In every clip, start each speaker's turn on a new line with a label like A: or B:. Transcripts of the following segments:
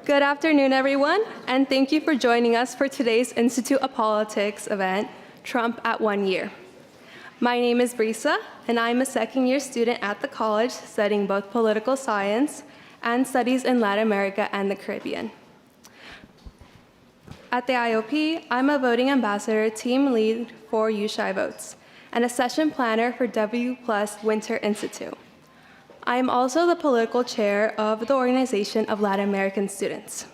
A: Good afternoon, everyone, and thank you for joining us for today's Institute of Politics event, Trump at 1 Year. My name is Brisa, and I'm a second-year student at the college studying both political science and studies in Latin America and the Caribbean. At the IOP, I'm a voting ambassador team lead for USHI Votes and a session planner for W+ Winter Institute. I am also the political chair of the Organization of Latin American Students.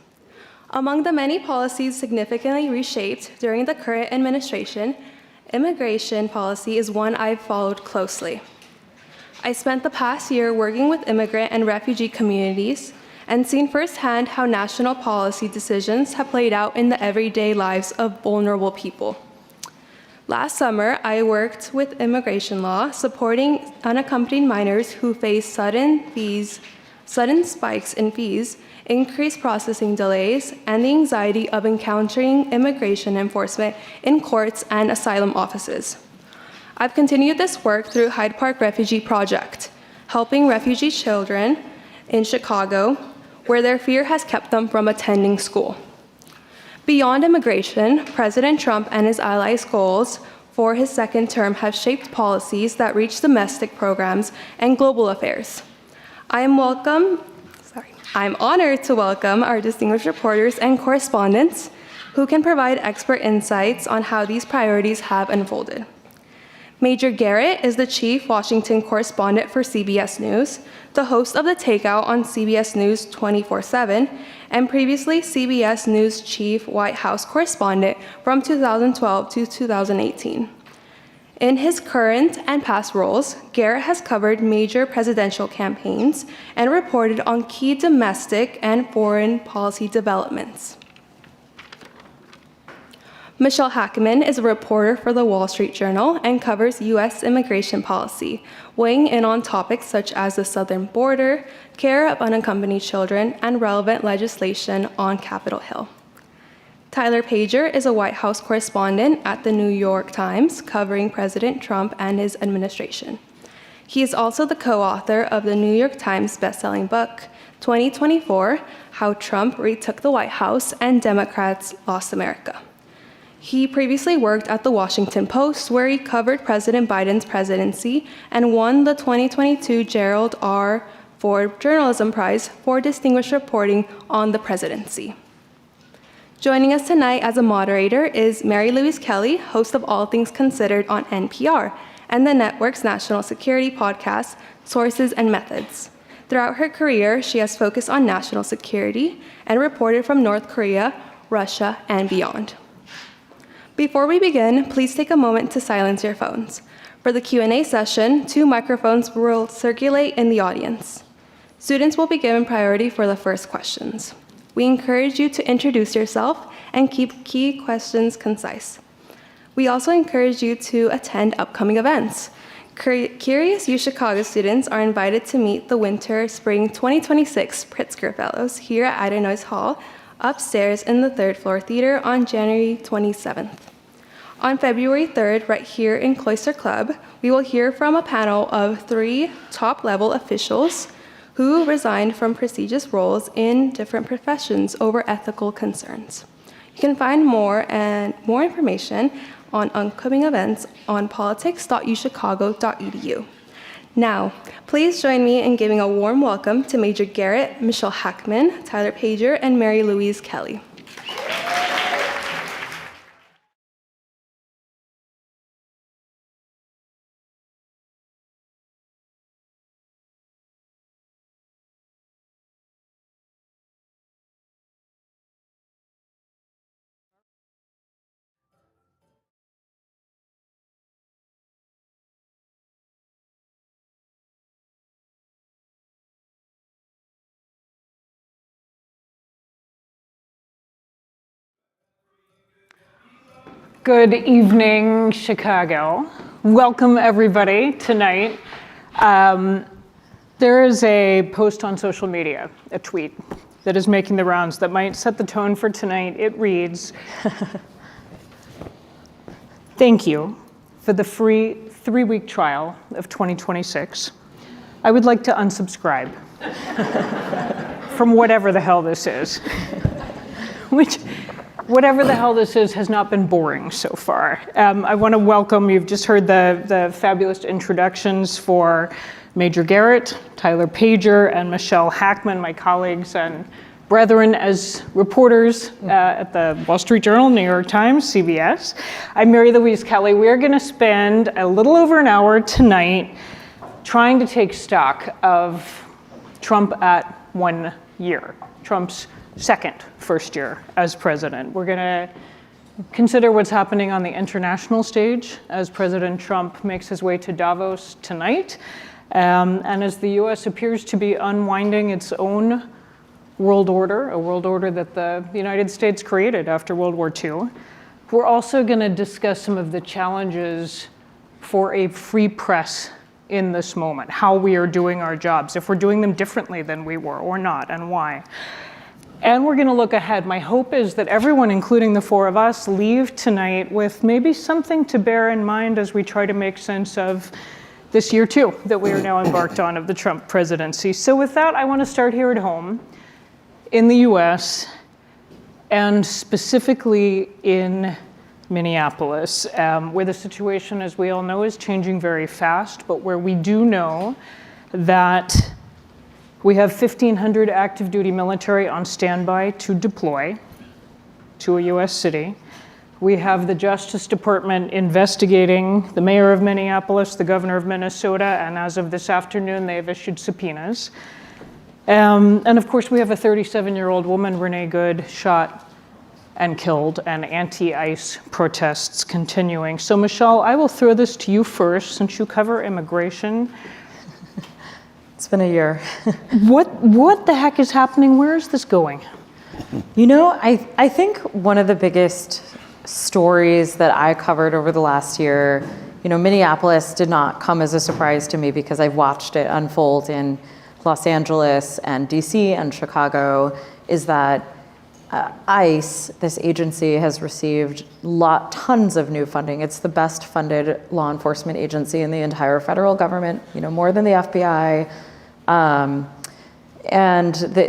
A: Among the many policies significantly reshaped during the current administration, immigration policy is one I've followed closely. I spent the past year working with immigrant and refugee communities and seen firsthand how national policy decisions have played out in the everyday lives of vulnerable people. Last summer, I worked with immigration law, supporting unaccompanied minors who face sudden spikes in fees, increased processing delays, and the anxiety of encountering immigration enforcement in courts and asylum offices. I've continued this work through Hyde Park Refugee Project, helping refugee children in Chicago, where their fear has kept them from attending school. Beyond immigration, President Trump and his allies' goals for his second term have shaped policies that reach domestic programs and global affairs. I'm honored to welcome our distinguished reporters and correspondents who can provide expert insights on how these priorities have unfolded. Major Garrett is the chief Washington correspondent for CBS News, the host of The Takeout on CBS News 24/7, and previously CBS News chief White House correspondent from 2012 to 2018. In his current and past roles, Garrett has covered major presidential campaigns and reported on key domestic and foreign policy developments. Michelle Hackman is a reporter for the Wall Street Journal and covers U.S. immigration policy, weighing in on topics such as the southern border, care of unaccompanied children, and relevant legislation on Capitol Hill. Tyler Pager is a White House correspondent at the New York Times, covering President Trump and his administration. He is also the co-author of the New York Times bestselling book, 2024, How Trump Retook the White House and Democrats Lost America. He previously worked at the Washington Post, where he covered President Biden's presidency and won the 2022 Gerald R. Ford Journalism Prize for distinguished reporting on the presidency. Joining us tonight as a moderator is Mary Louise Kelly, host of All Things Considered on NPR, and the network's national security podcast, Sources and Methods. Throughout her career, she has focused on national security and reported from North Korea, Russia, and beyond. Before we begin, please take a moment to silence your phones. For the Q&A session, 2 microphones will circulate in the audience. Students will be given priority for the first questions. We encourage you to introduce yourself and keep key questions concise. We also encourage you to attend upcoming events. Curious U Chicago students are invited to meet the Winter-Spring 2026 Pritzker Fellows here at Ida Hall, upstairs in the 3rd floor theater on January 27th. On February 3rd, right here in Cloister Club, we will hear from a panel of 3 top-level officials who resigned from prestigious roles in different professions over ethical concerns. You can find more information on upcoming events on politics.uchicago.edu. Now, please join me in giving a warm welcome to Major Garrett, Michelle Hackman, Tyler Pager, and Mary Louise Kelly.
B: Good evening, Chicago. Welcome, everybody, tonight. There is a post on social media, a tweet, that is making the rounds that might set the tone for tonight. It reads, "Thank you for the free 3-week trial of 2026. I would like to unsubscribe." from whatever the hell this is. Which, whatever the hell this is, has not been boring so far. I want to welcome, you've just heard the fabulous introductions for Major Garrett, Tyler Pager, and Michelle Hackman, my colleagues and brethren as reporters at the Wall Street Journal, New York Times, CBS. I'm Mary Louise Kelly. We're going to spend a little over an hour tonight trying to take stock of Trump at 1 year, Trump's first year as president. We're going to consider what's happening on the international stage as President Trump makes his way to Davos tonight, and as the US appears to be unwinding its own world order, a world order that the United States created after World War II. We're also going to discuss some of the challenges for a free press in this moment, how we are doing our jobs, if we're doing them differently than we were or not, and why. And we're going to look ahead. My hope is that everyone, including the four of us, leave tonight with maybe something to bear in mind as we try to make sense of this year, too, that we are now embarked on of the Trump presidency. So with that, I want to start here at home in the US, and specifically in Minneapolis, where the situation, as we all know, is changing very fast, but where we do know that we have 1,500 active duty military on standby to deploy to a US city. We have the Justice Department investigating the mayor of Minneapolis, the governor of Minnesota, and as of this afternoon, they have issued subpoenas. And of course, we have a 37-year-old woman, Renee Good, shot and killed, and anti-ICE protests continuing. So Michelle, I will throw this to you first, since you cover immigration.
C: It's been a year.
B: What the heck is happening? Where is this going?
C: You know, I think one of the biggest stories that I covered over the last year, Minneapolis did not come as a surprise to me because I've watched it unfold in Los Angeles and DC and Chicago, is that ICE, this agency, has received tons of new funding. It's the best funded law enforcement agency in the entire federal government, more than the FBI.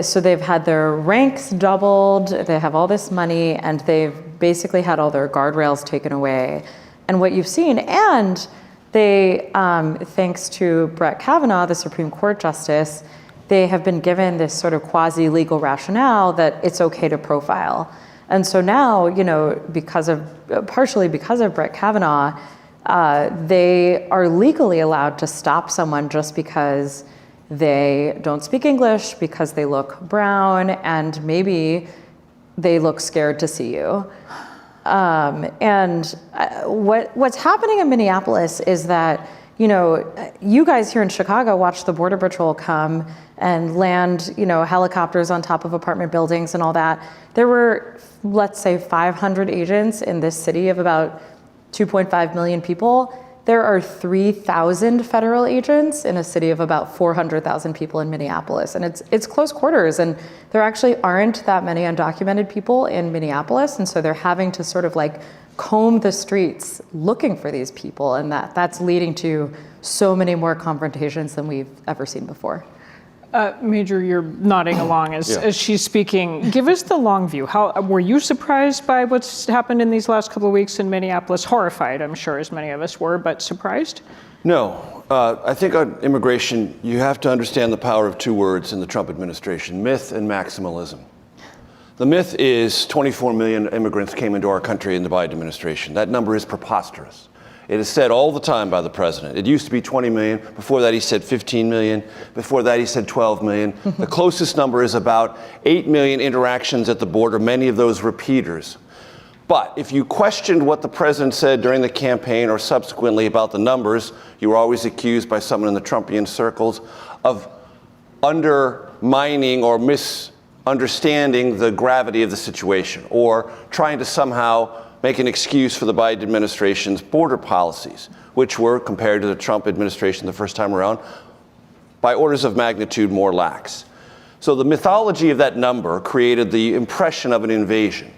C: So they've had their ranks doubled, they have all this money, and they've basically had all their guardrails taken away. And what you've seen, and they, thanks to Brett Kavanaugh, the Supreme Court justice, they have been given this sort of quasi-legal rationale that it's okay to profile. And so now, partially because of Brett Kavanaugh, they are legally allowed to stop someone just because they don't speak English, because they look brown, and maybe they look scared to see you. What's happening in Minneapolis is that, you guys here in Chicago watch the Border Patrol come and land, helicopters on top of apartment buildings and all that. There were, let's say, 500 agents in this city of about 2.5 million people. There are 3,000 federal agents in a city of about 400,000 people in Minneapolis. And it's close quarters, and there actually aren't that many undocumented people in Minneapolis. And so they're having to sort of comb the streets looking for these people, and that's leading to so many more confrontations than we've ever seen before.
B: Major, you're nodding along as she's speaking. Give us the long view. How were you surprised by what's happened in these last couple of weeks in Minneapolis? Horrified, I'm sure, as many of us were, but surprised?
D: No. I think on immigration, you have to understand the power of two words in the Trump administration: myth and maximalism. The myth is 24 million immigrants came into our country in the Biden administration. That number is preposterous. It is said all the time by the president. It used to be 20 million. Before that, he said 15 million. Before that, he said 12 million. The closest number is about 8 million interactions at the border, many of those repeaters. But if you questioned what the president said during the campaign or subsequently about the numbers, you were always accused by someone in the Trumpian circles of undermining or misunderstanding the gravity of the situation, or trying to somehow make an excuse for the Biden administration's border policies, which were, compared to the Trump administration the first time around, by orders of magnitude more lax. So the mythology of that number created the impression of an invasion.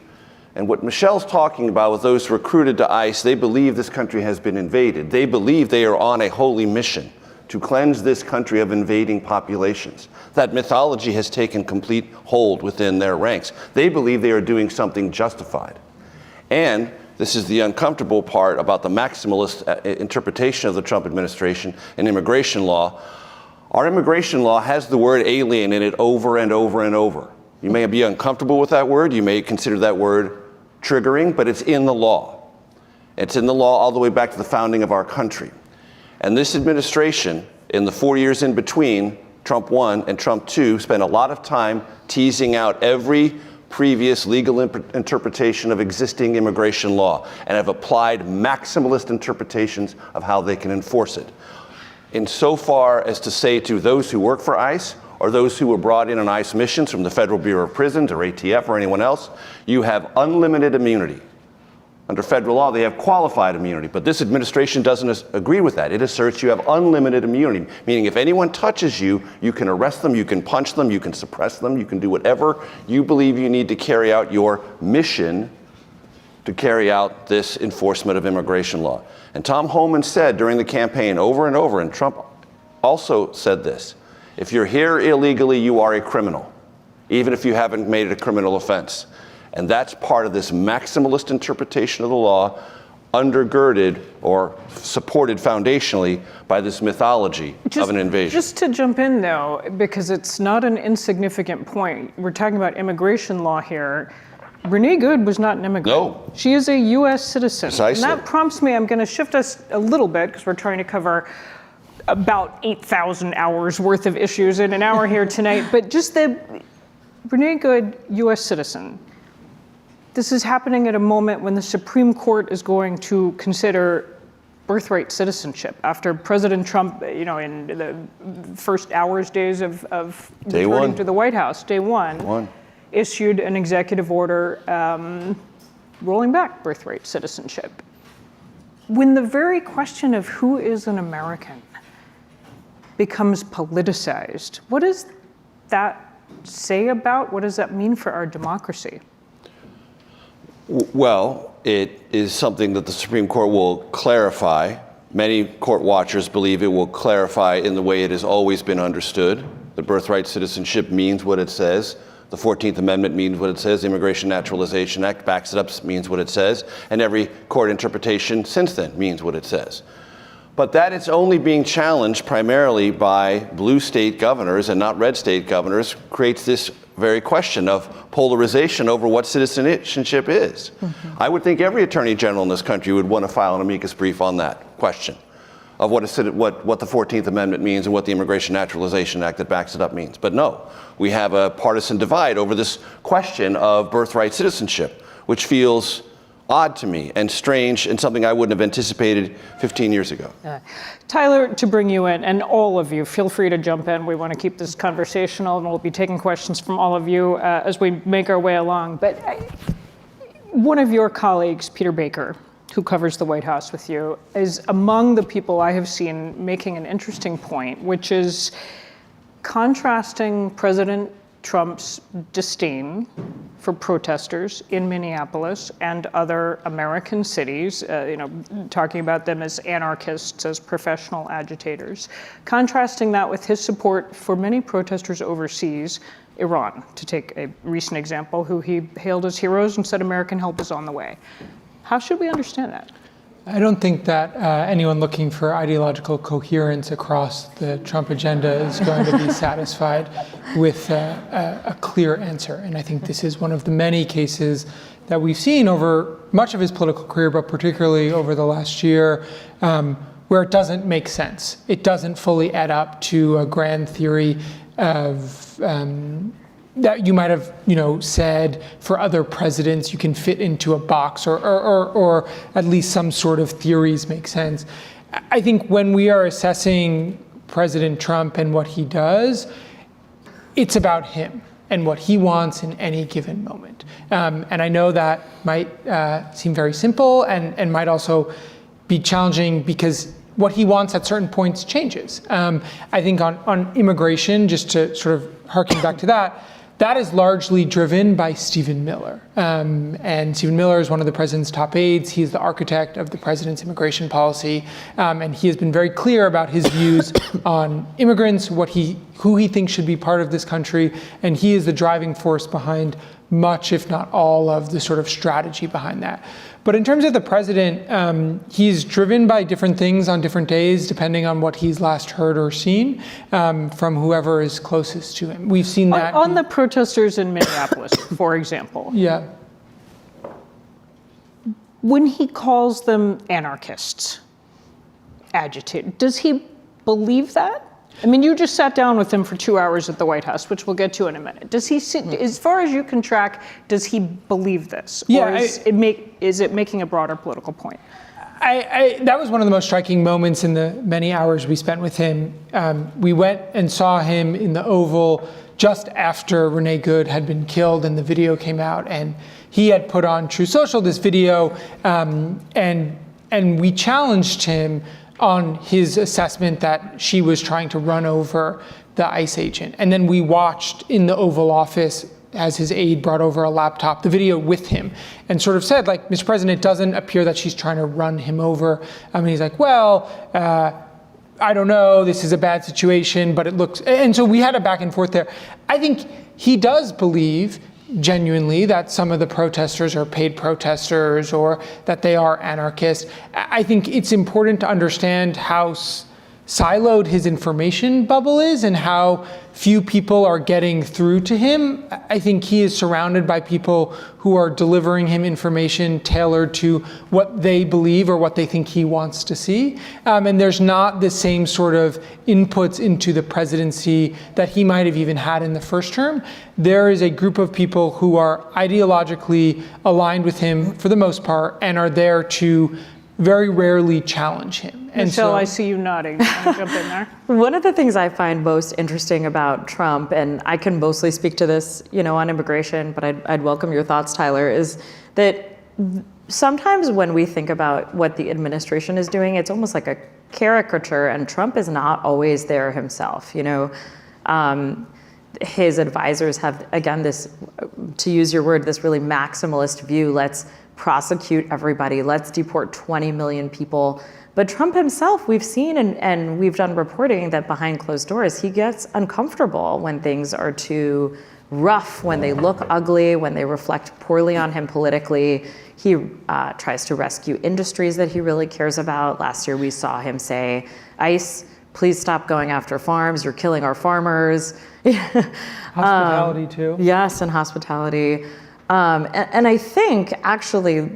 D: And what Michelle's talking about with those recruited to ICE, they believe this country has been invaded. They believe they are on a holy mission to cleanse this country of invading populations. That mythology has taken complete hold within their ranks. They believe they are doing something justified. And this is the uncomfortable part about the maximalist interpretation of the Trump administration and immigration law. Our immigration law has the word alien in it over and over and over. You may be uncomfortable with that word, you may consider that word triggering, but it's in the law. It's in the law all the way back to the founding of our country. And this administration, in the 4 years in between, Trump 1 and Trump 2, spent a lot of time teasing out every previous legal interpretation of existing immigration law and have applied maximalist interpretations of how they can enforce it. Insofar as to say to those who work for ICE or those who were brought in on ICE missions from the Federal Bureau of Prisons or ATF or anyone else, you have unlimited immunity. Under federal law, they have qualified immunity, but this administration doesn't agree with that. It asserts you have unlimited immunity, meaning if anyone touches you, you can arrest them, you can punch them, you can suppress them, you can do whatever you believe you need to carry out your mission to carry out this enforcement of immigration law. And Tom Homan said during the campaign over and over, and Trump also said this, if you're here illegally, you are a criminal, even if you haven't made it a criminal offense. And that's part of this maximalist interpretation of the law, undergirded or supported foundationally by this mythology of an invasion.
B: Just to jump in, though, because it's not an insignificant point. We're talking about immigration law here. Renee Good was not an immigrant.
D: No.
B: She is a U.S. citizen.
D: Precisely.
B: And that prompts me, I'm going to shift us a little bit, because we're trying to cover about 8,000 hours worth of issues in an hour here tonight. But just the Renee Good, U.S. citizen. This is happening at a moment when the Supreme Court is going to consider birthright citizenship after President Trump, in the first hours, days of returning to the White House, day one, issued an executive order rolling back birthright citizenship. When the very question of who is an American becomes politicized, what does that say about, what does that mean for our democracy?
D: Well, it is something that the Supreme Court will clarify. Many court watchers believe it will clarify in the way it has always been understood. The birthright citizenship means what it says. The 14th Amendment means what it says. The Immigration Naturalization Act backs it up, means what it says. And every court interpretation since then means what it says. But that it's only being challenged primarily by blue state governors and not red state governors creates this very question of polarization over what citizenship is. Mm-hmm. I would think every attorney general in this country would want to file an amicus brief on that question of what the 14th Amendment means and what the Immigration Naturalization Act that backs it up means. But no, we have a partisan divide over this question of birthright citizenship, which feels odd to me and strange and something I wouldn't have anticipated 15 years ago.
B: Tyler, to bring you in, and all of you, feel free to jump in. We want to keep this conversational, and we'll be taking questions from all of you as we make our way along. But one of your colleagues, Peter Baker, who covers the White House with you, is among the people I have seen making an interesting point, which is contrasting President Trump's disdain for protesters in Minneapolis and other American cities, talking about them as anarchists, as professional agitators, contrasting that with his support for many protesters overseas, Iran, to take a recent example, who he hailed as heroes and said American help is on the way. How should we understand that?
E: I don't think that anyone looking for ideological coherence across the Trump agenda is going to be satisfied with a clear answer. And I think this is one of the many cases that we've seen over much of his political career, but particularly over the last year, where it doesn't make sense. It doesn't fully add up to a grand theory of that you might have, said for other presidents you can fit into a box, or at least some sort of theories make sense. I think when we are assessing President Trump and what he does, it's about him and what he wants in any given moment. And I know that might seem very simple and might also be challenging because what he wants at certain points changes. I think on immigration, just to sort of harken back to that, That is largely driven by Stephen Miller. And Stephen Miller is one of the president's top aides. He's the architect of the president's immigration policy. And he has been very clear about his views on immigrants, who he thinks should be part of this country. And he is the driving force behind much, if not all, of the sort of strategy behind that. But in terms of the president, he's driven by different things on different days, depending on what he's last heard or seen from whoever is closest to him. We've seen that.
B: On the protesters in Minneapolis, for example.
E: Yeah.
B: When he calls them anarchists, agitated, does he believe that? I mean, you just sat down with him for 2 hours at the White House, which we'll get to in a minute. Does he, as far as you can track, does he believe this?
E: Yeah,
B: or is it making a broader political point?
E: That was one of the most striking moments in the many hours we spent with him. We went and saw him in the Oval just after Renee Good had been killed and the video came out. And he had put on True Social this video, and we challenged him on his assessment that she was trying to run over the ICE agent. And then we watched in the Oval Office as his aide brought over a laptop, the video with him, and sort of said, like, Mr. President, it doesn't appear that she's trying to run him over. I mean, he's like, well, I don't know, this is a bad situation, but it looks, and so we had a back and forth there. I think he does believe genuinely that some of the protesters are paid protesters or that they are anarchists. I think it's important to understand how siloed his information bubble is and how few people are getting through to him. I think he is surrounded by people who are delivering him information tailored to what they believe or what they think he wants to see. And there's not the same sort of inputs into the presidency that he might have even had in the first term. There is a group of people who are ideologically aligned with him for the most part and are there to very rarely challenge him. And
B: Michelle,
E: so,
B: I see you nodding. You want to jump in there?
C: One of the things I find most interesting about Trump, and I can mostly speak to this, on immigration, but I'd welcome your thoughts, Tyler, is that sometimes when we think about what the administration is doing, it's almost like a caricature, and Trump is not always there himself. His advisors have, again, this, to use your word, this really maximalist view. Let's prosecute everybody. Let's deport 20 million people. But Trump himself, we've seen and we've done reporting that behind closed doors, he gets uncomfortable when things are too rough, when they look ugly, when they reflect poorly on him politically. He tries to rescue industries that he really cares about. Last year we saw him say, ICE, please stop going after farms. You're killing our farmers.
E: hospitality too.
C: Yes, and hospitality. And I think actually,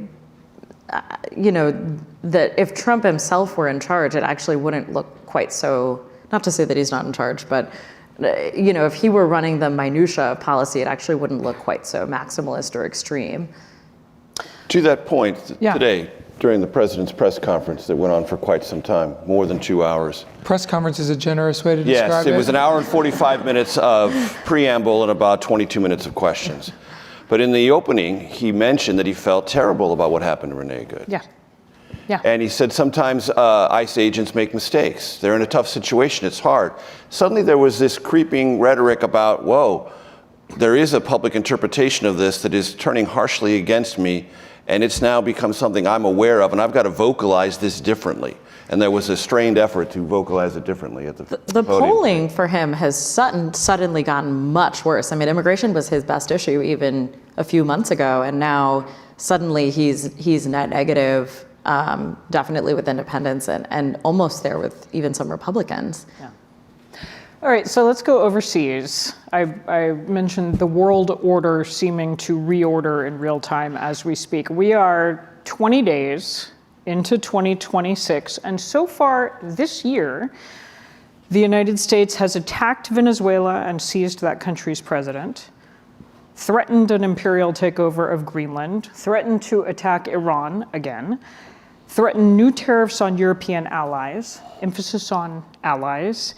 C: that if Trump himself were in charge, it actually wouldn't look quite so, not to say that he's not in charge, but if he were running the minutia of policy, it actually wouldn't look quite so maximalist or extreme.
D: To that point, today, during the president's press conference that went on for quite some time, more than 2 hours.
E: Press conference is a generous way to describe it.
D: Yes, it was an hour and 45 minutes of preamble and about 22 minutes of questions. But in the opening, he mentioned that he felt terrible about what happened to Renee Good.
B: Yeah.
D: And he said sometimes ICE agents make mistakes. They're in a tough situation. It's hard. Suddenly there was this creeping rhetoric about, whoa, there is a public interpretation of this that is turning harshly against me, and it's now become something I'm aware of, and I've got to vocalize this differently. And there was a strained effort to vocalize it differently at the
C: The
D: podium.
C: polling for him has suddenly gotten much worse. I mean, immigration was his best issue even a few months ago, and now suddenly he's net negative, definitely with independents and almost there with even some Republicans.
B: Yeah. All right, so let's go overseas. I mentioned the world order seeming to reorder in real time as we speak. We are 20 days into 2026, and so far this year, the United States has attacked Venezuela and seized that country's president, threatened an imperial takeover of Greenland, threatened to attack Iran again, threatened new tariffs on European allies, emphasis on allies.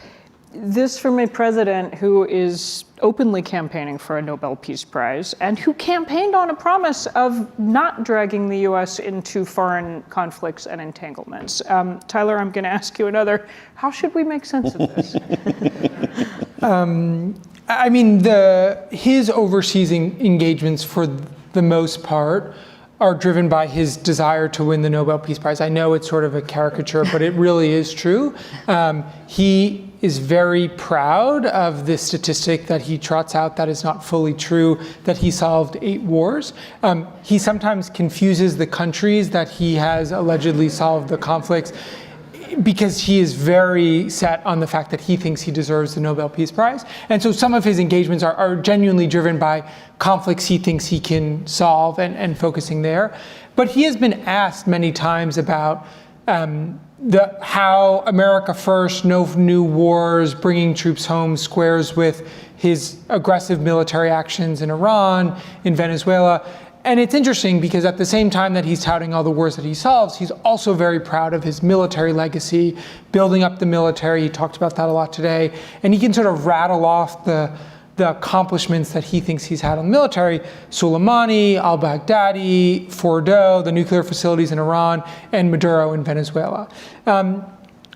B: This from a president who is openly campaigning for a Nobel Peace Prize and who campaigned on a promise of not dragging the US into foreign conflicts and entanglements. Tyler, I'm going to ask you another. How should we make sense of this?
E: I mean, his overseas engagements, for the most part, are driven by his desire to win the Nobel Peace Prize. I know it's sort of a caricature, but it really is true. He is very proud of the statistic that he trots out that is not fully true, that he solved 8 wars. He sometimes confuses the countries that he has allegedly solved the conflicts, because he is very set on the fact that he thinks he deserves the Nobel Peace Prize. And so some of his engagements are genuinely driven by conflicts he thinks he can solve and focusing there. But he has been asked many times about how America First, no new wars, bringing troops home squares with his aggressive military actions in Iran, in Venezuela. And it's interesting because at the same time that he's touting all the wars that he solves, he's also very proud of his military legacy, building up the military. He talked about that a lot today. And he can sort of rattle off the accomplishments that he thinks he's had on the military: Soleimani, al-Baghdadi, Fordo, the nuclear facilities in Iran, and Maduro in Venezuela. And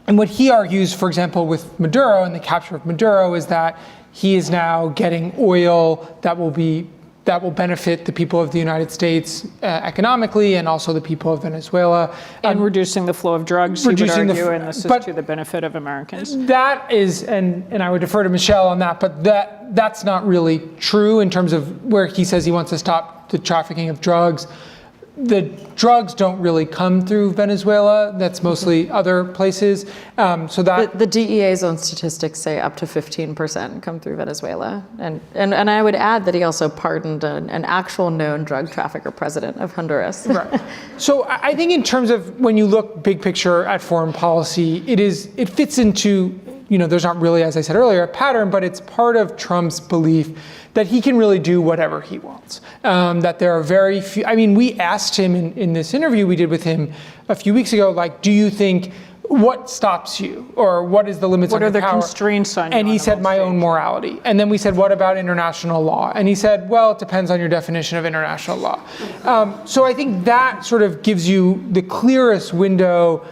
E: what he argues, for example, with Maduro and the capture of Maduro, is that he is now getting oil that will benefit the people of the United States economically, and also the people of Venezuela.
B: And reducing the flow of drugs, you would argue, and this is to the benefit of Americans.
E: That is, and I would defer to Michelle on that, but that's not really true in terms of where he says he wants to stop the trafficking of drugs. The drugs don't really come through Venezuela. That's mostly other places. So that
C: the DEA's own statistics say up to 15% come through Venezuela. And I would add that he also pardoned an actual known drug trafficker president of Honduras.
E: Right. So I think in terms of when you look big picture at foreign policy, it fits into, there's not really, as I said earlier, a pattern, but it's part of Trump's belief that he can really do whatever he wants. That there are very few, we asked him in this interview we did with him a few weeks ago, do you think, what stops you? Or what is the limits on your power?
B: What are the constraints on you?
E: And he said, my own morality. And then we said, what about international law? And he said, well, it depends on your definition of international law. So I think that sort of gives you the clearest window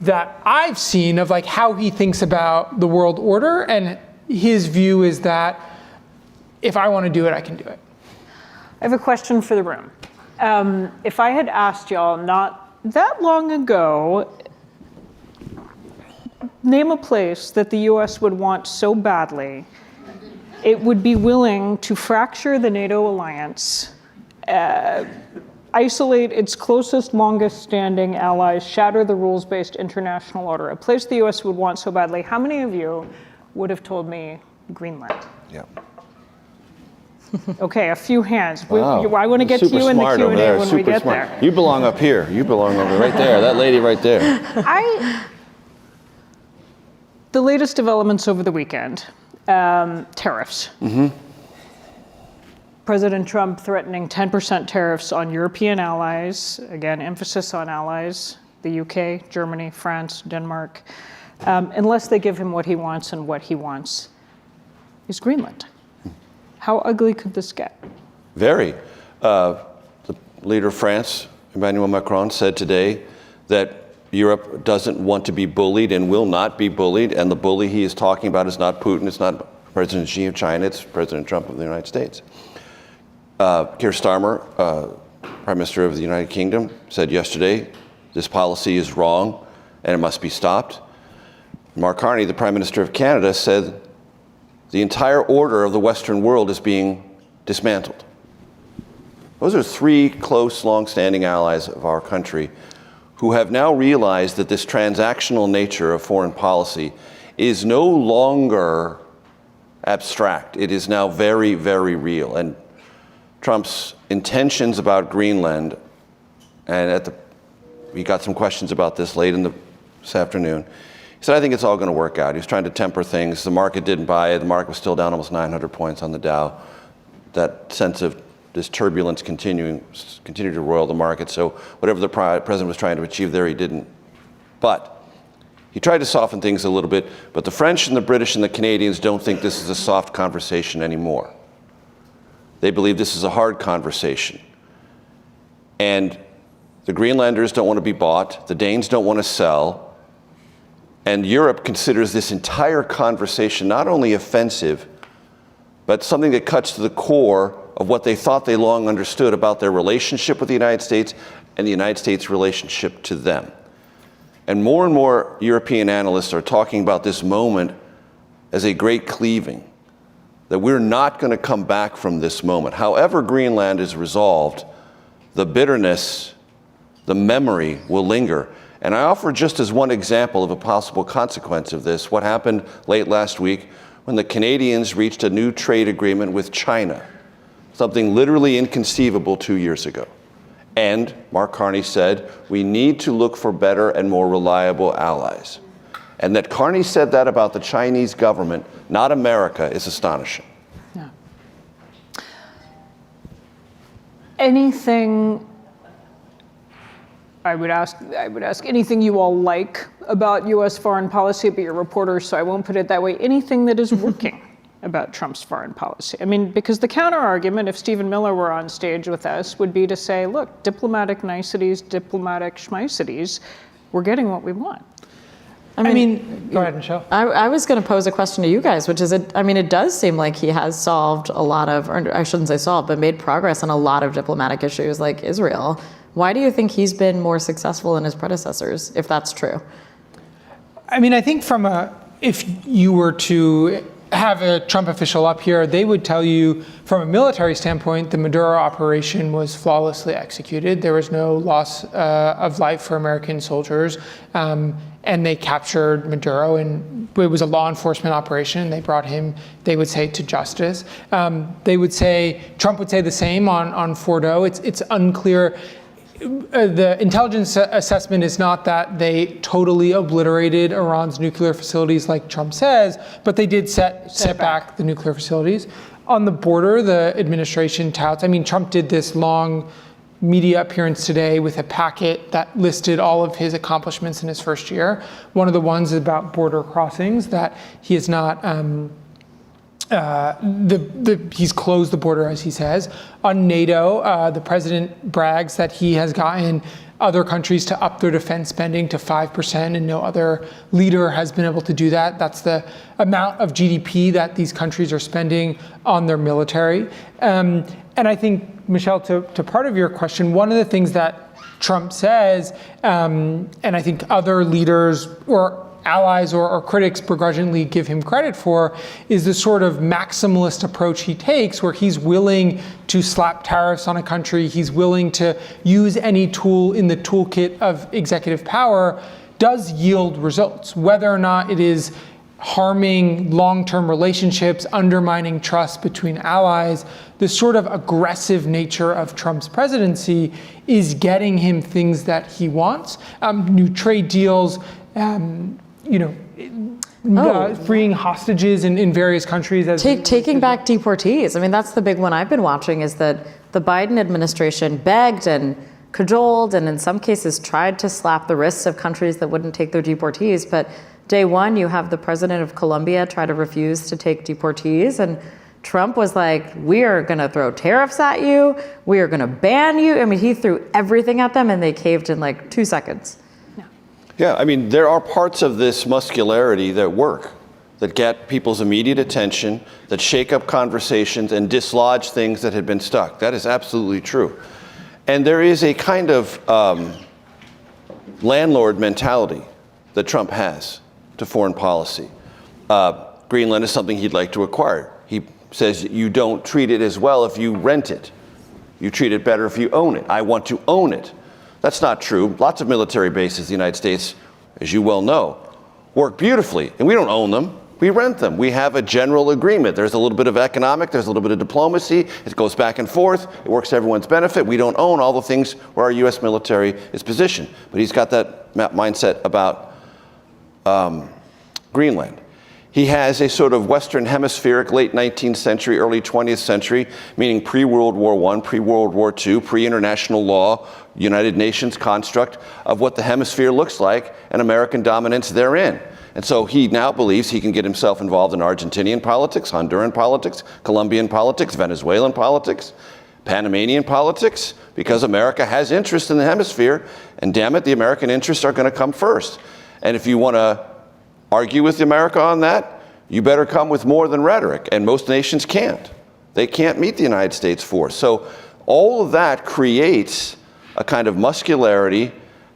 E: that I've seen of how he thinks about the world order. And his view is that if I want to do it, I can do it.
B: I have a question for the room. If I had asked y'all not that long ago, name a place that the US would want so badly, it would be willing to fracture the NATO alliance, isolate its closest, longest standing allies, shatter the rules-based international order, a place the US would want so badly, how many of you would have told me Greenland?
D: Yeah.
B: Okay, a few hands.
D: Wow.
B: I want to get to you in the Q&A when we get there.
D: You belong up here. You belong over right there. That lady right there.
B: The latest developments over the weekend, tariffs. Mm-hmm. President Trump threatening 10% tariffs on European allies. Again, emphasis on allies, the UK, Germany, France, Denmark, unless they give him what he wants, and what he wants is Greenland. How ugly could this get? Very.
D: The leader of France, Emmanuel Macron, said today that Europe doesn't want to be bullied and will not be bullied. And the bully he is talking about is not Putin, it's not President Xi of China, it's President Trump of the United States. Keir Starmer, Prime Minister of the United Kingdom, said yesterday, this policy is wrong and it must be stopped. Mark Carney, the Prime Minister of Canada, said the entire order of the Western world is being dismantled. Those are 3 close, long-standing allies of our country who have now realized that this transactional nature of foreign policy is no longer abstract. It is now very, very real. And Trump's intentions about Greenland, and we got some questions about this late this afternoon. He said, I think it's all going to work out. He was trying to temper things. The market didn't buy it. The market was still down almost 900 points on the Dow. That sense of this turbulence continued to roil the market. So whatever the president was trying to achieve there, he didn't. But he tried to soften things a little bit. But the French and the British and the Canadians don't think this is a soft conversation anymore. They believe this is a hard conversation. And the Greenlanders don't want to be bought. The Danes don't want to sell. And Europe considers this entire conversation not only offensive, but something that cuts to the core of what they thought they long understood about their relationship with the United States and the United States' relationship to them. And more European analysts are talking about this moment as a great cleaving, that we're not going to come back from this moment. However Greenland is resolved, the bitterness, the memory will linger. And I offer just as one example of a possible consequence of this, what happened late last week when the Canadians reached a new trade agreement with China, something literally inconceivable 2 years ago. And Mark Carney said, we need to look for better and more reliable allies. And that Carney said that about the Chinese government, not America, is astonishing.
B: Yeah. Anything, I would ask anything you all like about US foreign policy, but you're reporters, so I won't put it that way. Anything that is working about Trump's foreign policy. I mean, because the counter argument, if Stephen Miller were on stage with us, would be to say, look, diplomatic niceties, diplomatic schmiceties, we're getting what we want.
E: I mean, go ahead, Michelle.
C: I was going to pose a question to you guys, which is, it does seem like he has solved a lot of, or I shouldn't say solved, but made progress on a lot of diplomatic issues like Israel. Why do you think he's been more successful than his predecessors, if that's true?
E: I mean, I think if you were to have a Trump official up here, they would tell you from a military standpoint, the Maduro operation was flawlessly executed. There was no loss of life for American soldiers. And they captured Maduro, and it was a law enforcement operation. They brought him, they would say, to justice. They would say, Trump would say the same on Fordo. It's unclear. The intelligence assessment is not that they totally obliterated Iran's nuclear facilities like Trump says, but they did set back the nuclear facilities. On the border, the administration touts, Trump did this long media appearance today with a packet that listed all of his accomplishments in his first year. One of the ones is about border crossings, that he is not, he's closed the border, as he says. On NATO, the president brags that he has gotten other countries to up their defense spending to 5%, and no other leader has been able to do that. That's the amount of GDP that these countries are spending on their military. And I think, Michelle, to part of your question, one of the things that Trump says, and I think other leaders or allies or critics begrudgingly give him credit for, is the sort of maximalist approach he takes, where he's willing to slap tariffs on a country, he's willing to use any tool in the toolkit of executive power, does yield results. Whether or not it is harming long-term relationships, undermining trust between allies, the sort of aggressive nature of Trump's presidency is getting him things that he wants, new trade deals, freeing hostages in various countries.
C: Taking back deportees. That's the big one I've been watching, is that the Biden administration begged and cajoled and in some cases tried to slap the wrists of countries that wouldn't take their deportees. But day one, you have the president of Colombia try to refuse to take deportees, and Trump was like, we are going to throw tariffs at you. We are going to ban you. He threw everything at them and they caved in like 2 seconds.
D: Yeah, there are parts of this muscularity that work, that get people's immediate attention, that shake up conversations and dislodge things that had been stuck. That is absolutely true. And there is a kind of landlord mentality that Trump has to foreign policy. Greenland is something he'd like to acquire. He says you don't treat it as well if you rent it. You treat it better if you own it. I want to own it. That's not true. Lots of military bases in the United States, as you well know, work beautifully, and we don't own them. We rent them. We have a general agreement. There's a little bit of economic, there's a little bit of diplomacy. It goes back and forth. It works to everyone's benefit. We don't own all the things where our U.S. military is positioned. But he's got that mindset about Greenland. He has a sort of Western hemispheric, late 19th century, early 20th century, meaning pre-World War I, pre-World War II, pre-international law, United Nations construct of what the hemisphere looks like and American dominance therein. And so he now believes he can get himself involved in Argentinian politics, Honduran politics, Colombian politics, Venezuelan politics, Panamanian politics, because America has interest in the hemisphere, and damn it, the American interests are going to come first. And if you want to argue with America on that, you better come with more than rhetoric. And most nations can't. They can't meet the United States force. So all of that creates a kind of muscularity,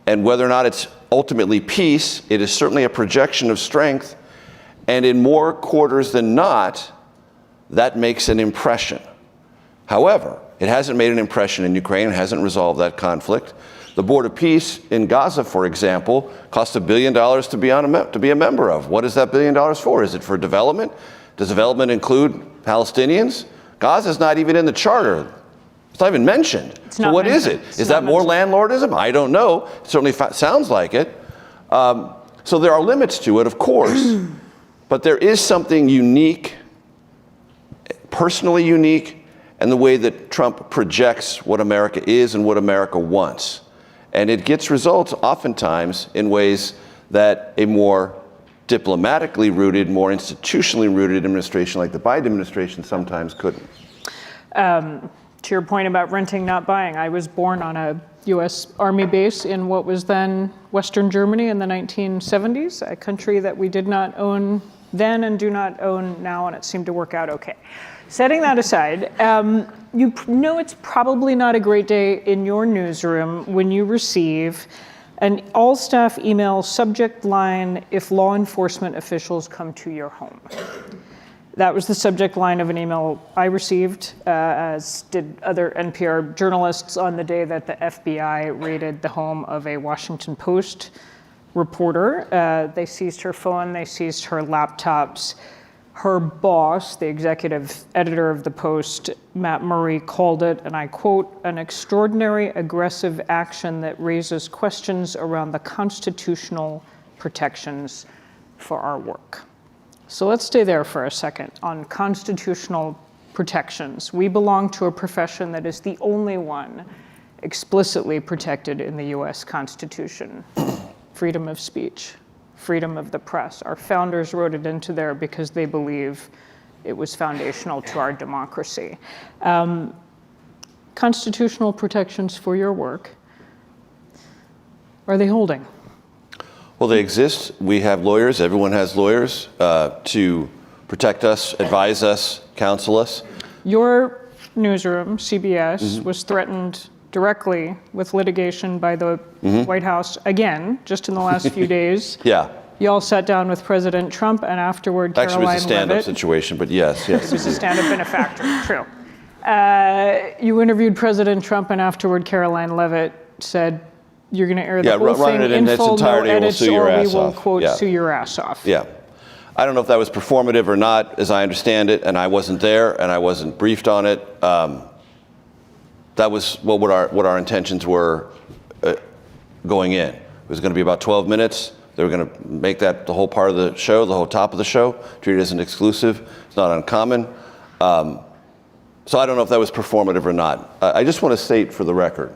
D: and whether or not it's ultimately peace, it is certainly a projection of strength. And in more quarters than not, that makes an impression. However, it hasn't made an impression in Ukraine, it hasn't resolved that conflict. The Board of Peace in Gaza, for example, cost $1 billion to be a member of. What is that $1 billion for? Is it for development? Does development include Palestinians? Gaza's not even in the charter. It's not even mentioned. So what is it? Is that more landlordism? I don't know. It certainly sounds like it. So there are limits to it, of course. But there is something unique, personally unique, in the way that Trump projects what America is and what America wants. And it gets results oftentimes in ways that a more diplomatically rooted, more institutionally rooted administration like the Biden administration sometimes couldn't.
B: To your point about renting, not buying, I was born on a U.S. Army base in what was then Western Germany in the 1970s, a country that we did not own then and do not own now, and it seemed to work out okay. Setting that aside, you know it's probably not a great day in your newsroom when you receive an all-staff email subject line, "If law enforcement officials come to your home." That was the subject line of an email I received, as did other NPR journalists on the day that the FBI raided the home of a Washington Post reporter. They seized her phone, they seized her laptops. Her boss, the executive editor of the Post, Matt Murray, called it, and I quote, "an extraordinary aggressive action that raises questions around the constitutional protections for our work." So let's stay there for a second on constitutional protections. We belong to a profession that is the only one explicitly protected in the US Constitution. Freedom of speech, freedom of the press. Our founders wrote it into there because they believe it was foundational to our democracy. Constitutional protections for your work, are they holding?
D: Well, they exist. We have lawyers. Everyone has lawyers to protect us, advise us, counsel us.
B: Your newsroom, CBS, was threatened directly with litigation by the White House again, just in the last few days.
D: Yeah.
B: You all sat down with President Trump, and afterward, Caroline
D: Actually, it was a stand-up
B: Leavitt.
D: situation, but yes.
B: It was a stand-up benefactor, true. You interviewed President Trump, and afterward, Caroline Leavitt said, "You're going to air the whole thing
D: run it
B: in
D: its
B: full, no
D: entirety, or we'll
B: edits,
D: sue your
B: or we
D: ass
B: will,
D: off."
B: quote,
D: Yeah.
B: sue your ass off."
D: Yeah. I don't know if that was performative or not, as I understand it, and I wasn't there, and I wasn't briefed on it. That was what our intentions were going in. It was going to be about 12 minutes. They were going to make that the whole part of the show, the whole top of the show, treat it as an exclusive. It's not uncommon. So I don't know if that was performative or not. I just want to state for the record,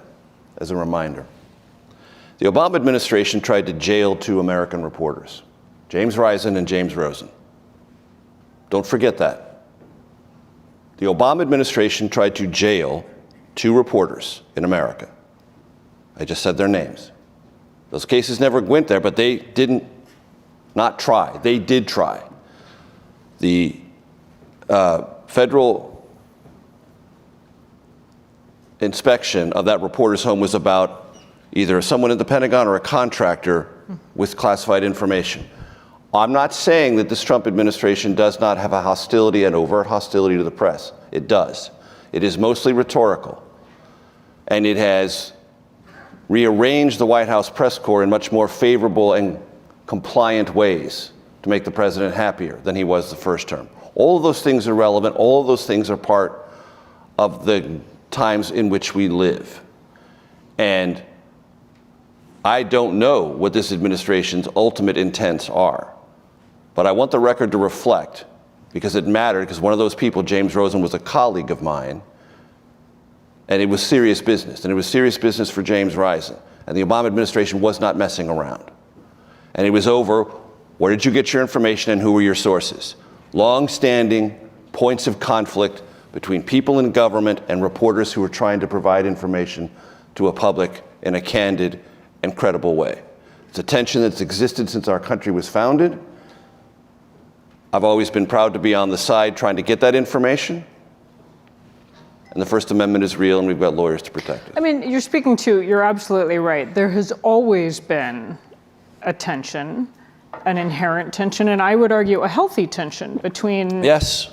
D: as a reminder, the Obama administration tried to jail 2 American reporters, James Risen and James Rosen. Don't forget that. The Obama administration tried to jail 2 reporters in America. I just said their names. Those cases never went there, but they didn't not try. They did try. The federal inspection of that reporter's home was about either someone at the Pentagon or a contractor with classified information. I'm not saying that this Trump administration does not have a hostility, an overt hostility to the press. It does. It is mostly rhetorical. And it has rearranged the White House press corps in much more favorable and compliant ways to make the president happier than he was the first term. All of those things are relevant. All of those things are part of the times in which we live. And I don't know what this administration's ultimate intents are. But I want the record to reflect, because it mattered, because one of those people, James Rosen, was a colleague of mine, and it was serious business. And it was serious business for James Risen. And the Obama administration was not messing around. And it was over, where did you get your information and who were your sources? Long-standing points of conflict between people in government and reporters who were trying to provide information to a public in a candid and credible way. It's a tension that's existed since our country was founded. I've always been proud to be on the side trying to get that information. And the First Amendment is real, and we've got lawyers to protect it.
B: I mean, you're absolutely right. There has always been a tension, an inherent tension, and I would argue a healthy tension between
D: Yes.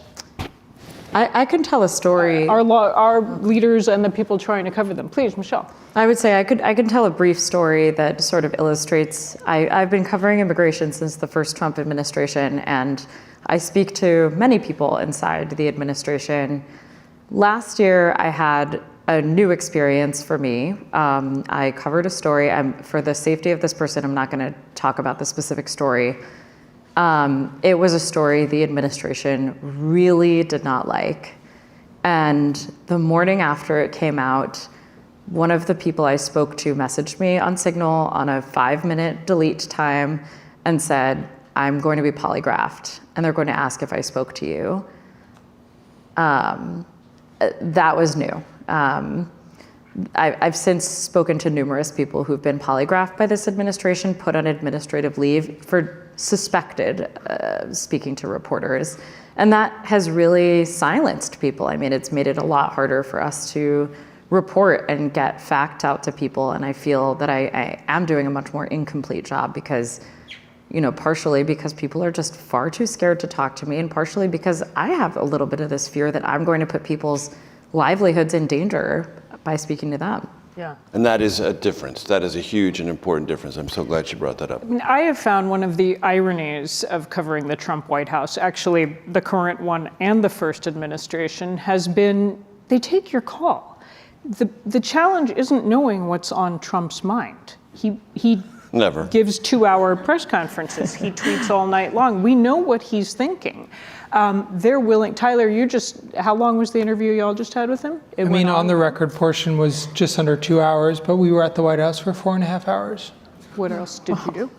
C: I can tell a story.
B: our leaders and the people trying to cover them. Please, Michelle.
C: I would say I can tell a brief story that sort of illustrates. I've been covering immigration since the first Trump administration, and I speak to many people inside the administration. Last year, I had a new experience for me. I covered a story. For the safety of this person, I'm not going to talk about the specific story. It was a story the administration really did not like. And the morning after it came out, one of the people I spoke to messaged me on Signal on a 5-minute delete time and said, I'm going to be polygraphed, and they're going to ask if I spoke to you. That was new. I've since spoken to numerous people who've been polygraphed by this administration, put on administrative leave for suspected speaking to reporters. And that has really silenced people. I mean, it's made it a lot harder for us to report and get fact out to people. And I feel that I am doing a much more incomplete job because, partially because people are just far too scared to talk to me, and partially because I have a little bit of this fear that I'm going to put people's livelihoods in danger by speaking to them.
B: Yeah.
D: And that is a difference. That is a huge and important difference. I'm so glad you brought that up.
B: I mean, I have found one of the ironies of covering the Trump White House, actually the current one and the first administration, has been they take your call. The challenge isn't knowing what's on Trump's mind. He
D: Never
B: gives 2-hour press conferences. He tweets all night long. We know what he's thinking. They're willing. Tyler, how long was the interview y'all just had with him?
E: On the record portion was just under 2 hours, but we were at the White House for 4.5 hours.
B: What else did you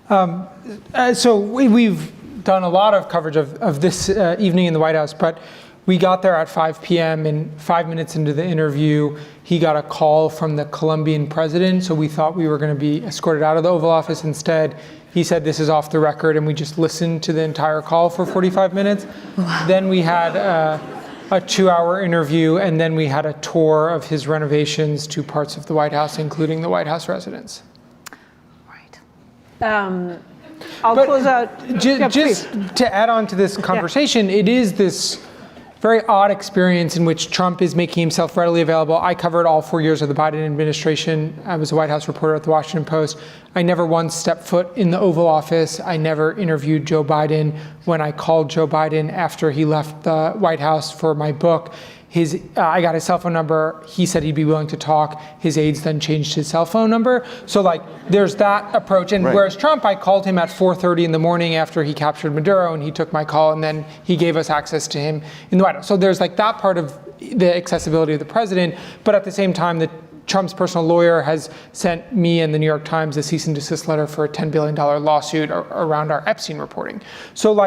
B: do?
E: So we've done a lot of coverage of this evening in the White House, but we got there at 5 p.m. and 5 minutes into the interview, he got a call from the Colombian president. So we thought we were going to be escorted out of the Oval Office. Instead, he said, this is off the record. And we just listened to the entire call for 45 minutes. Wow. Then we had a 2-hour interview. And then we had a tour of his renovations to parts of the White House, including the White House residence.
B: Right. I'll close out.
E: Just to add on to this conversation, it is this very odd experience in which Trump is making himself readily available. I covered all 4 years of the Biden administration. I was a White House reporter at the Washington Post. I never once stepped foot in the Oval Office. I never interviewed Joe Biden. When I called Joe Biden after he left the White House for my book, I got his cell phone number. He said he'd be willing to talk. His aides then changed his cell phone number. So there's that approach. And Whereas Trump, I called him at 4:30 in the morning after he captured Maduro, and he took my call, and then he gave us access to him in the White House. So there's that part of the accessibility of the president. But at the same time, Trump's personal lawyer has sent me and the New York Times a cease and desist letter for a $10 billion lawsuit around our Epstein reporting. So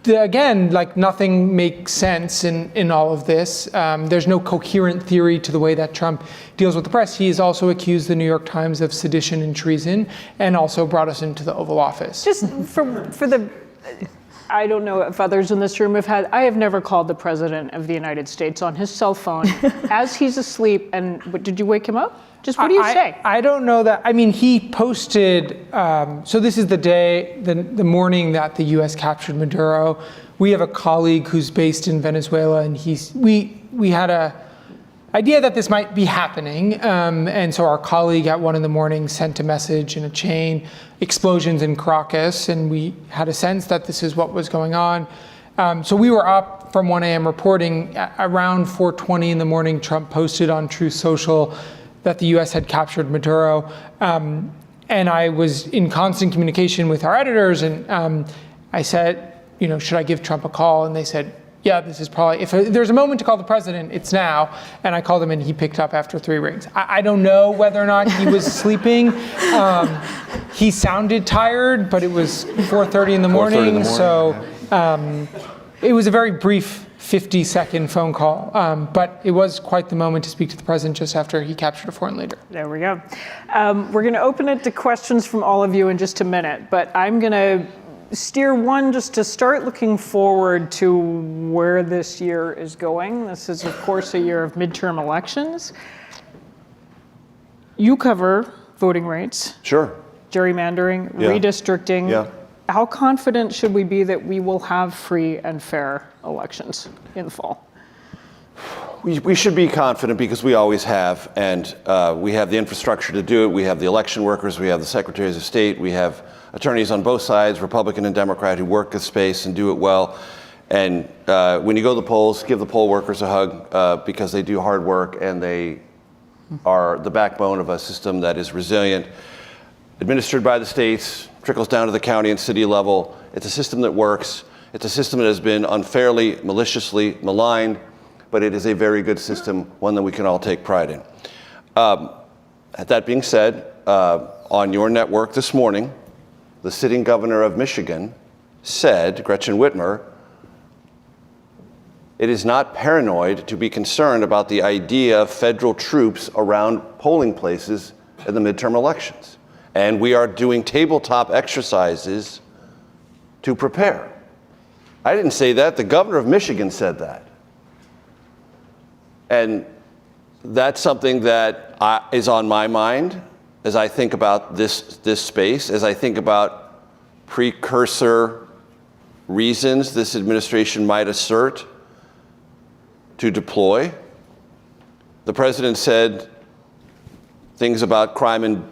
E: again, nothing makes sense in all of this. There's no coherent theory to the way that Trump deals with the press. He has also accused the New York Times of sedition and treason, and also brought us into the Oval Office.
B: Just for the, I don't know if others in this room I have never called the President of the United States on his cell phone as he's asleep. And did you wake him up? Just what do you say?
E: I don't know that. I mean, he posted, so this is the morning that the US captured Maduro. We have a colleague who's based in Venezuela, and we had a idea that this might be happening. And so our colleague at 1 a.m. sent a message in a chain, explosions in Caracas, and we had a sense that this is what was going on. So we were up from 1 a.m. reporting. Around 4:20 in the morning, Trump posted on Truth Social that the US had captured Maduro. And I was in constant communication with our editors, and I said, should I give Trump a call? And they said, yeah, this is probably, if there's a moment to call the president, it's now. And I called him, and he picked up after 3 rings. I don't know whether or not he was sleeping. He sounded tired, but it was 4:30 in the morning. So it was a very brief 50-second phone call, but it was quite the moment to speak to the president just after he captured a foreign leader.
B: There we go. We're going to open it to questions from all of you in just a minute, but I'm going to steer one just to start looking forward to where this year is going. This is, of course, a year of midterm elections. You cover voting rights.
D: Sure.
B: Gerrymandering,
D: Yeah.
B: redistricting.
D: Yeah.
B: How confident should we be that we will have free and fair elections in the fall?
D: We should be confident because we always have, and we have the infrastructure to do it. We have the election workers, we have the secretaries of state, we have attorneys on both sides, Republican and Democrat, who work the space and do it well. And when you go to the polls, give the poll workers a hug because they do hard work and they are the backbone of a system that is resilient, administered by the states, trickles down to the county and city level. It's a system that works. It's a system that has been unfairly, maliciously maligned, but it is a very good system, one that we can all take pride in. That being said, on your network this morning, the sitting governor of Michigan said, Gretchen Whitmer, it is not paranoid to be concerned about the idea of federal troops around polling places in the midterm elections. And we are doing tabletop exercises to prepare. I didn't say that, the governor of Michigan said that. And that's something that is on my mind as I think about this space, as I think about precursor reasons this administration might assert to deploy. The president said things about crime in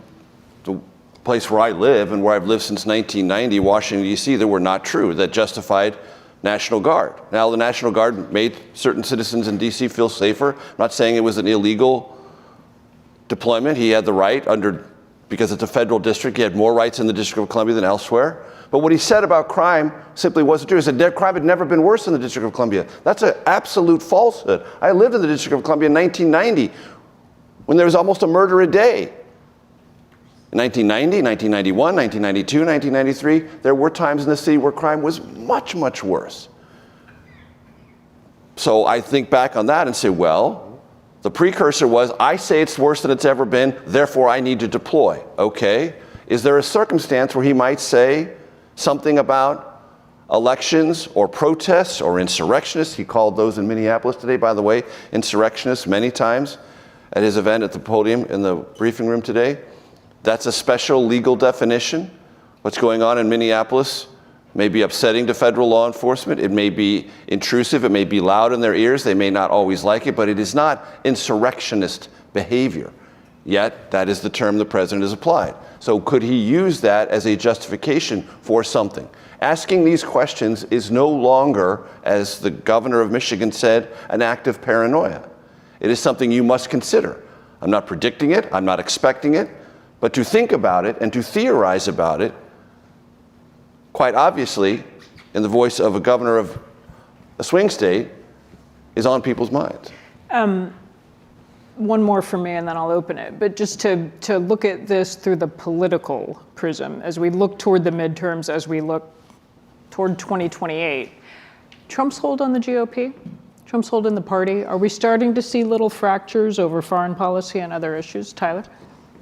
D: the place where I live and where I've lived since 1990, Washington, D.C., that were not true, that justified National Guard. Now, the National Guard made certain citizens in D.C. feel safer. I'm not saying it was an illegal deployment. He had the right because it's a federal district, he had more rights in the District of Columbia than elsewhere. But what he said about crime simply wasn't true. He said crime had never been worse in the District of Columbia. That's an absolute falsehood. I lived in the District of Columbia in 1990 when there was almost a murder a day. In 1990, 1991, 1992, 1993, there were times in the city where crime was much, much worse. So I think back on that and say, well, the precursor was, I say it's worse than it's ever been, therefore I need to deploy. Okay. Is there a circumstance where he might say something about elections or protests or insurrectionists? He called those in Minneapolis today, by the way, insurrectionists many times at his event at the podium in the briefing room today. That's a special legal definition. What's going on in Minneapolis may be upsetting to federal law enforcement. It may be intrusive. It may be loud in their ears. They may not always like it, but it is not insurrectionist behavior. Yet, that is the term the president has applied. So could he use that as a justification for something? Asking these questions is no longer, as the governor of Michigan said, an act of paranoia. It is something you must consider. I'm not predicting it. I'm not expecting it. But to think about it and to theorize about it, quite obviously, in the voice of a governor of a swing state, is on people's minds.
B: One more for me and then I'll open it. But just to look at this through the political prism, as we look toward the midterms, as we look toward 2028, Trump's hold on the GOP? Trump's hold in the party? Are we starting to see little fractures over foreign policy and other issues? Tyler?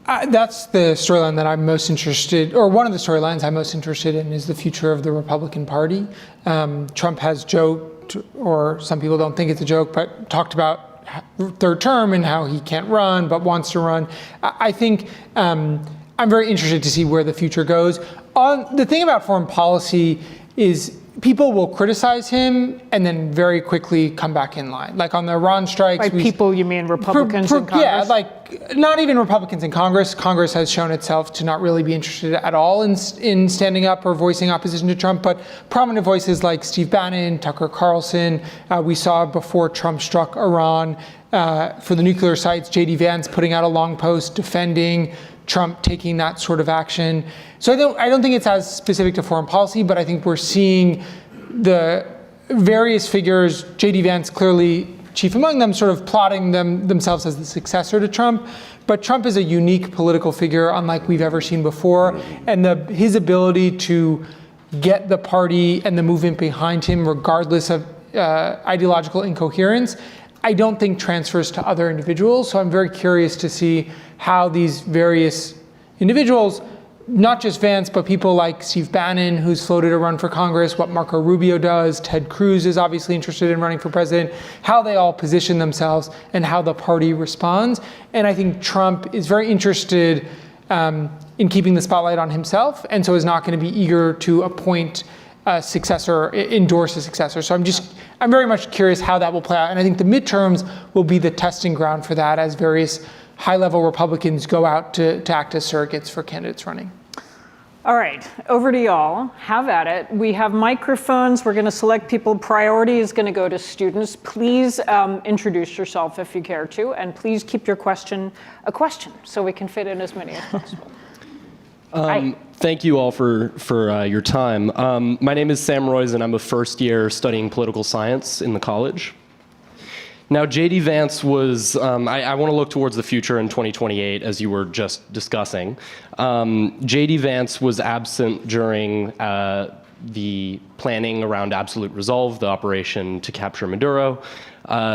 E: That's the storyline that I'm most interested, or one of the storylines I'm most interested in, is the future of the Republican Party. Trump has joked, or some people don't think it's a joke, but talked about third term and how he can't run but wants to run. I think I'm very interested to see where the future goes. The thing about foreign policy is people will criticize him and then very quickly come back in line. Like on the Iran strikes.
B: By people, you mean Republicans in Congress?
E: Yeah, like not even Republicans in Congress. Congress has shown itself to not really be interested at all in standing up or voicing opposition to Trump, but prominent voices like Steve Bannon, Tucker Carlson, we saw before Trump struck Iran for the nuclear sites, J.D. Vance putting out a long post defending Trump taking that sort of action. So I don't think it's as specific to foreign policy, but I think we're seeing the various figures, J.D. Vance clearly chief among them, sort of plotting themselves as the successor to Trump. But Trump is a unique political figure, unlike we've ever seen before. And his ability to get the party and the movement behind him, regardless of ideological incoherence, I don't think transfers to other individuals. So I'm very curious to see how these various individuals not just Vance, but people like Steve Bannon, who's floated a run for Congress, what Marco Rubio does, Ted Cruz is obviously interested in running for president, how they all position themselves and how the party responds. And I think Trump is very interested in keeping the spotlight on himself, and so is not going to be eager to appoint a successor, endorse a successor. So I'm very much curious how that will play out. And I think the midterms will be the testing ground for that as various high-level Republicans go out to act as surrogates for candidates running.
B: All right, over to y'all. Have at it. We have microphones. We're going to select people. Priority is going to go to students. Please introduce yourself if you care to, and please keep your question a question so we can fit in as many as possible.
F: Thank you all for your time. My name is Sam Royce, and I'm a first year studying political science in the college. Now, J.D. Vance was, I want to look towards the future in 2028, as you were just discussing. J.D. Vance was absent during the planning around Absolute Resolve, the operation to capture Maduro.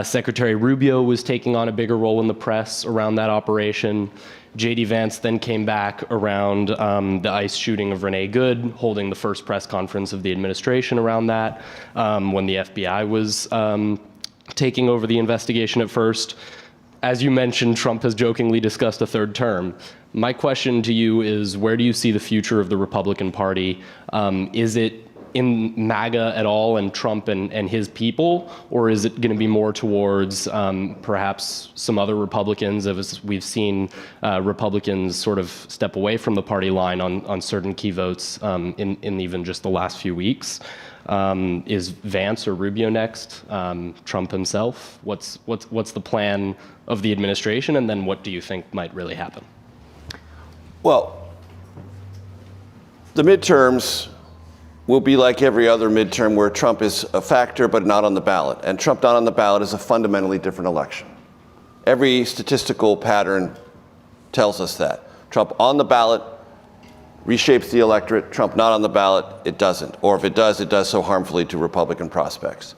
F: Secretary Rubio was taking on a bigger role in the press around that operation. J.D. Vance then came back around the ICE shooting of Renee Good, holding the first press conference of the administration around that, when the FBI was taking over the investigation at first. As you mentioned, Trump has jokingly discussed a third term. My question to you is, where do you see the future of the Republican Party? Is it in MAGA at all and Trump and his people, or is it going to be more towards perhaps some other Republicans, as we've seen Republicans sort of step away from the party line on certain key votes in even just the last few weeks? Is Vance or Rubio next? Trump himself? What's the plan of the administration, and then what do you think might really happen?
D: Well, the midterms will be like every other midterm where Trump is a factor but not on the ballot. And Trump not on the ballot is a fundamentally different election. Every statistical pattern tells us that. Trump on the ballot reshapes the electorate. Trump not on the ballot, it doesn't. Or if it does so harmfully to Republican prospects.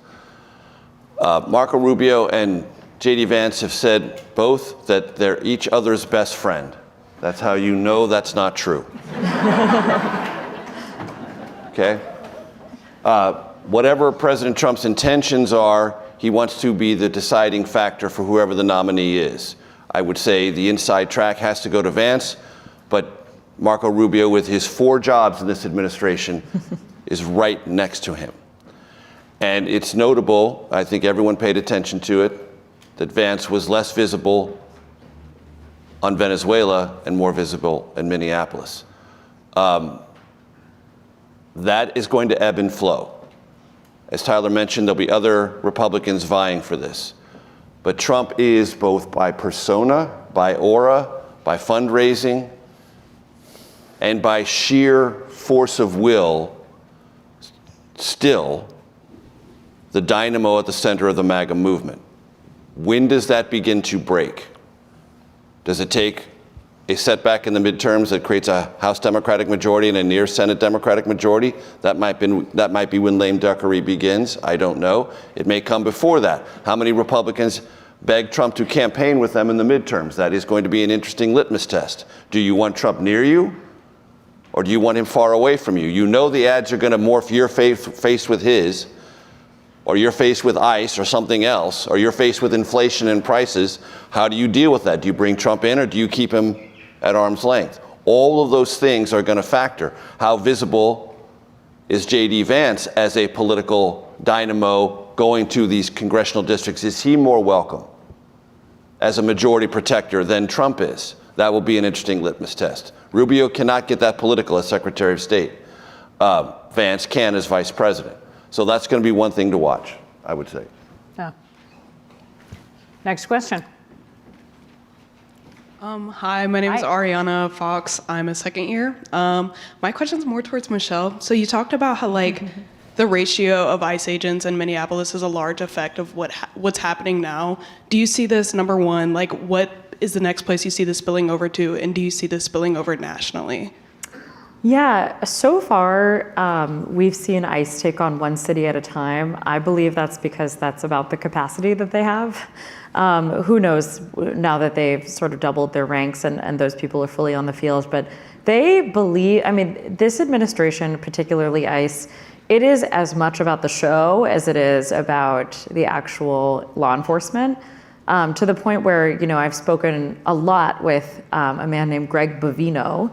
D: Marco Rubio and J.D. Vance have said both that they're each other's best friend. That's how you know that's not true. Okay? Whatever President Trump's intentions are, he wants to be the deciding factor for whoever the nominee is. I would say the inside track has to go to Vance, but Marco Rubio, with his 4 jobs in this administration, is right next to him. And it's notable, I think everyone paid attention to it, that Vance was less visible on Venezuela and more visible in Minneapolis. That is going to ebb and flow. As Tyler mentioned, there'll be other Republicans vying for this. But Trump is, both by persona, by aura, by fundraising, and by sheer force of will, still the dynamo at the center of the MAGA movement. When does that begin to break? Does it take a setback in the midterms that creates a House Democratic majority and a near Senate Democratic majority? That might be when lame duckery begins. I don't know. It may come before that. How many Republicans beg Trump to campaign with them in the midterms? That is going to be an interesting litmus test. Do you want Trump near you, or do you want him far away from you? You know the ads are going to morph your face with his, or you're faced with ICE or something else, or you're faced with inflation and prices. How do you deal with that? Do you bring Trump in, or do you keep him at arm's length? All of those things are going to factor. How visible is J.D. Vance as a political dynamo going to these congressional districts? Is he more welcome as a majority protector than Trump is? That will be an interesting litmus test. Rubio cannot get that political as Secretary of State. Vance can as Vice President. So that's going to be one thing to watch, I would say.
B: Yeah. Next question.
G: Hi, my name is Ariana Fox. I'm a second year. My question's more towards Michelle. So you talked about how the ratio of ICE agents in Minneapolis is a large effect of what's happening now. Do you see this, number one, what is the next place you see this spilling over to, and do you see this spilling over nationally?
C: Yeah, so far we've seen ICE take on one city at a time. I believe that's because that's about the capacity that they have. Who knows now that they've sort of doubled their ranks and those people are fully on the field, but They believe, this administration, particularly ICE, it is as much about the show as it is about the actual law enforcement, to the point where, I've spoken a lot with a man named Greg Bovino.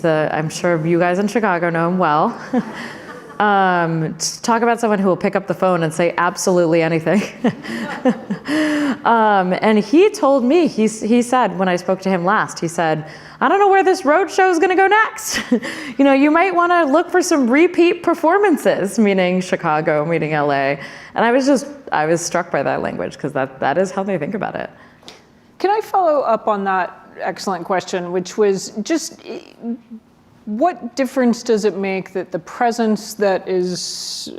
C: I'm sure you guys in Chicago know him well. Talk about someone who will pick up the phone and say absolutely anything. And he told me, he said, when I spoke to him last, he said, I don't know where this road show is going to go next. You might want to look for some repeat performances, meaning Chicago, meaning LA. And I was struck by that language, because that is how they think about it.
B: Can I follow up on that excellent question, which was just, what difference does it make that the presence that is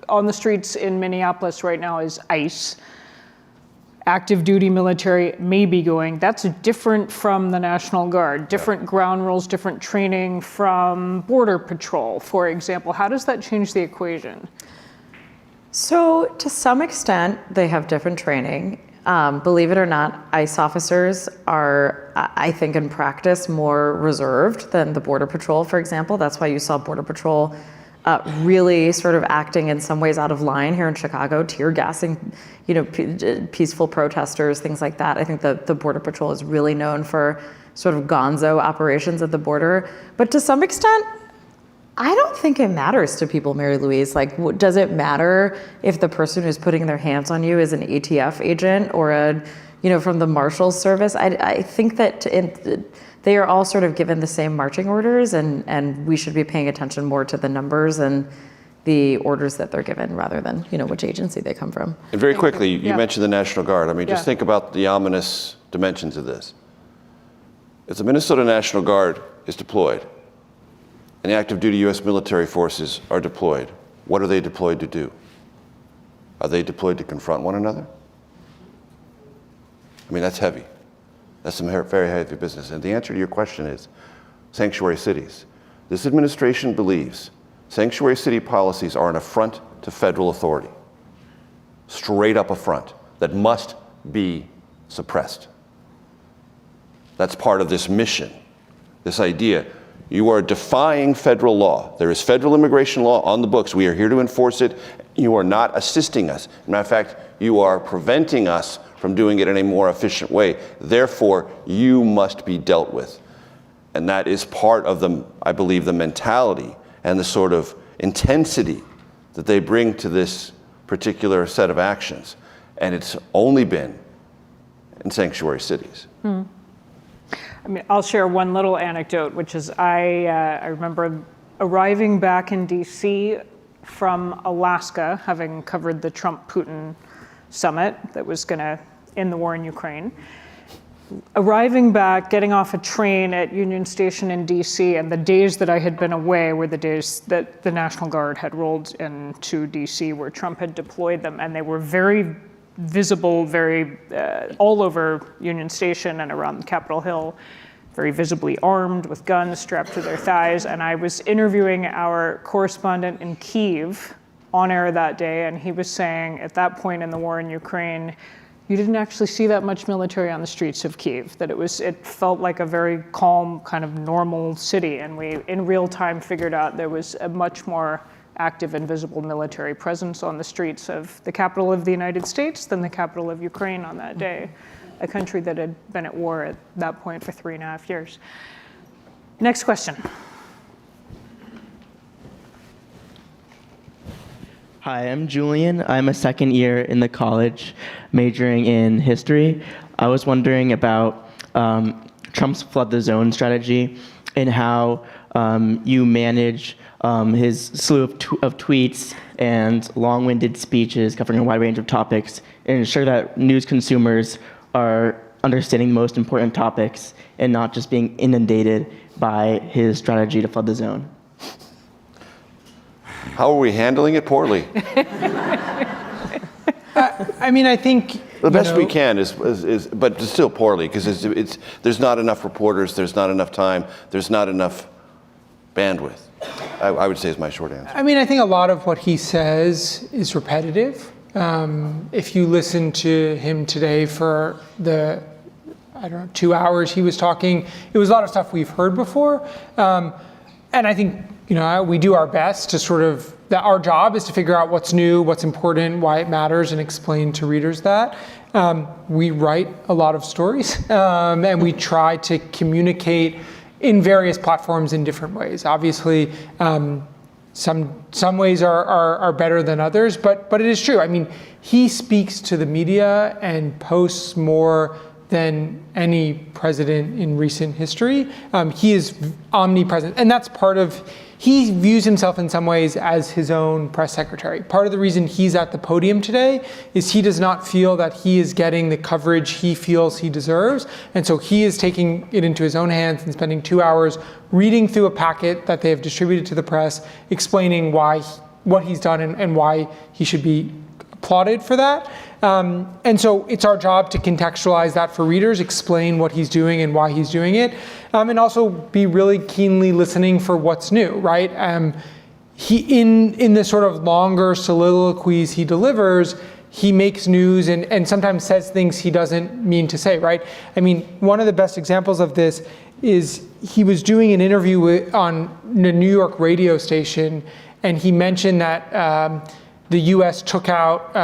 B: on the streets in Minneapolis right now is ICE, active duty military may be going? That's different from the National Guard, different ground rules, different training from Border Patrol, for example. How does that change the equation?
C: So to some extent, they have different training. Believe it or not, ICE officers are, I think in practice, more reserved than the Border Patrol, for example. That's why you saw Border Patrol really sort of acting in some ways out of line here in Chicago, tear gassing, peaceful protesters, things like that. I think the Border Patrol is really known for sort of gonzo operations at the border. But to some extent, I don't think it matters to people, Mary Louise. Does it matter if the person who's putting their hands on you is an ATF agent or from the Marshals Service? I think that they are all sort of given the same marching orders, and we should be paying attention more to the numbers and the orders that they're given rather than, which agency they come from.
D: And very quickly, you mentioned the National Guard. Just
B: Yeah.
D: think about the ominous dimensions of this. If the Minnesota National Guard is deployed, and the active duty U.S. military forces are deployed, what are they deployed to do? Are they deployed to confront one another? That's heavy. That's some very heavy business. And the answer to your question is sanctuary cities. This administration believes sanctuary city policies are an affront to federal authority. Straight up affront that must be suppressed. That's part of this mission, this idea. You are defying federal law. There is federal immigration law on the books. We are here to enforce it. You are not assisting us. As a matter of fact, you are preventing us from doing it in a more efficient way. Therefore, you must be dealt with. And that is part of I believe, the mentality and the sort of intensity that they bring to this particular set of actions. And it's only been in sanctuary cities.
B: I'll share one little anecdote, which is I remember arriving back in DC from Alaska, having covered the Trump-Putin summit that was going to end the war in Ukraine. Arriving back, getting off a train at Union Station in DC, and the days that I had been away were the days that the National Guard had rolled into DC, where Trump had deployed them, and they were very visible, very all over Union Station and around Capitol Hill, very visibly armed with guns strapped to their thighs. And I was interviewing our correspondent in Kyiv on air that day, and he was saying at that point in the war in Ukraine, you didn't actually see that much military on the streets of Kyiv, that it felt like a very calm, kind of normal city. And we, in real time, figured out there was a much more active and visible military presence on the streets of the capital of the United States than the capital of Ukraine on that day, a country that had been at war at that point for 3.5 years. Next question.
H: Hi, I'm Julian. I'm a second year in the college majoring in history. I was wondering about Trump's flood the zone strategy and how you manage his slew of tweets and long-winded speeches covering a wide range of topics and ensure that news consumers are understanding the most important topics and not just being inundated by his strategy to flood the zone.
D: How are we handling it? Poorly.
E: I think
D: the best we can is, but still poorly, because there's not enough reporters, there's not enough time, there's not enough bandwidth. I would say is my short answer.
E: I think a lot of what he says is repetitive. If you listen to him today for the I don't know, 2 hours he was talking. It was a lot of stuff we've heard before. And I think, we do our best to sort of, that our job is to figure out what's new, what's important, why it matters, and explain to readers that. We write a lot of stories, and we try to communicate in various platforms in different ways. Obviously, some ways are better than others, but it is true. I mean, he speaks to the media and posts more than any president in recent history. He is omnipresent, and that's part of, he views himself in some ways as his own press secretary. Part of the reason he's at the podium today is he does not feel that he is getting the coverage he feels he deserves, and so he is taking it into his own hands and spending 2 hours reading through a packet that they have distributed to the press, explaining what he's done and why he should be applauded for that. And so it's our job to contextualize that for readers, explain what he's doing and why he's doing it, and also be really keenly listening for what's new, right? He in the sort of longer soliloquies he delivers, he makes news and sometimes says things he doesn't mean to say, right? I mean, one of the best examples of this is he was doing an interview on a New York radio station, and he mentioned that the U.S. took out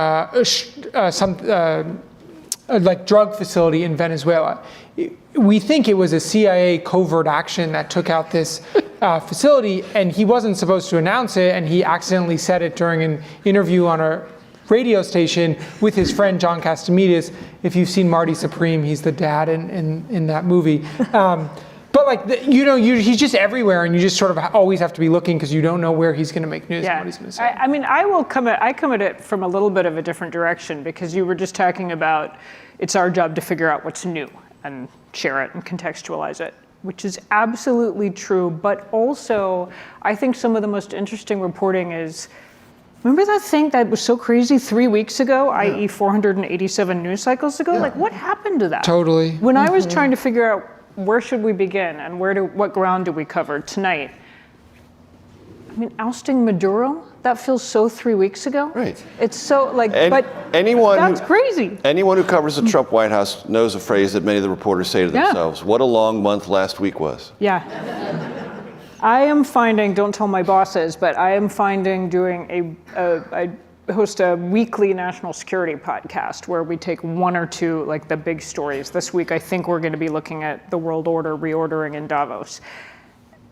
E: like drug facility in Venezuela. We think it was a CIA covert action that took out this facility, and he wasn't supposed to announce it, and he accidentally said it during an interview on a radio station with his friend John Castimedes. If you've seen Marty Supreme, he's the dad in that movie. But like, he's just everywhere, and you just sort of always have to be looking because you don't know where he's going to make news and what he's going to say.
B: I mean, I come at it from a little bit of a different direction, because you were just talking about it's our job to figure out what's new and share it and contextualize it, which is absolutely true. But also, I think some of the most interesting reporting is, remember that thing that was so crazy 3 weeks ago, i.e. 487 news cycles ago? Like, what happened to that?
E: Totally.
B: When I was trying to figure out where should we begin and what ground do we cover tonight? I mean, ousting Maduro, that feels so 3 weeks ago.
D: Right.
B: It's so like, but that's crazy.
D: Anyone who covers the Trump White House knows a phrase that many of the reporters say to themselves, what a long month last week was.
B: Yeah. I am finding, don't tell my bosses, but I am finding doing I host a weekly national security podcast where we take one or two, like the big stories. This week, I think we're going to be looking at the world order reordering in Davos.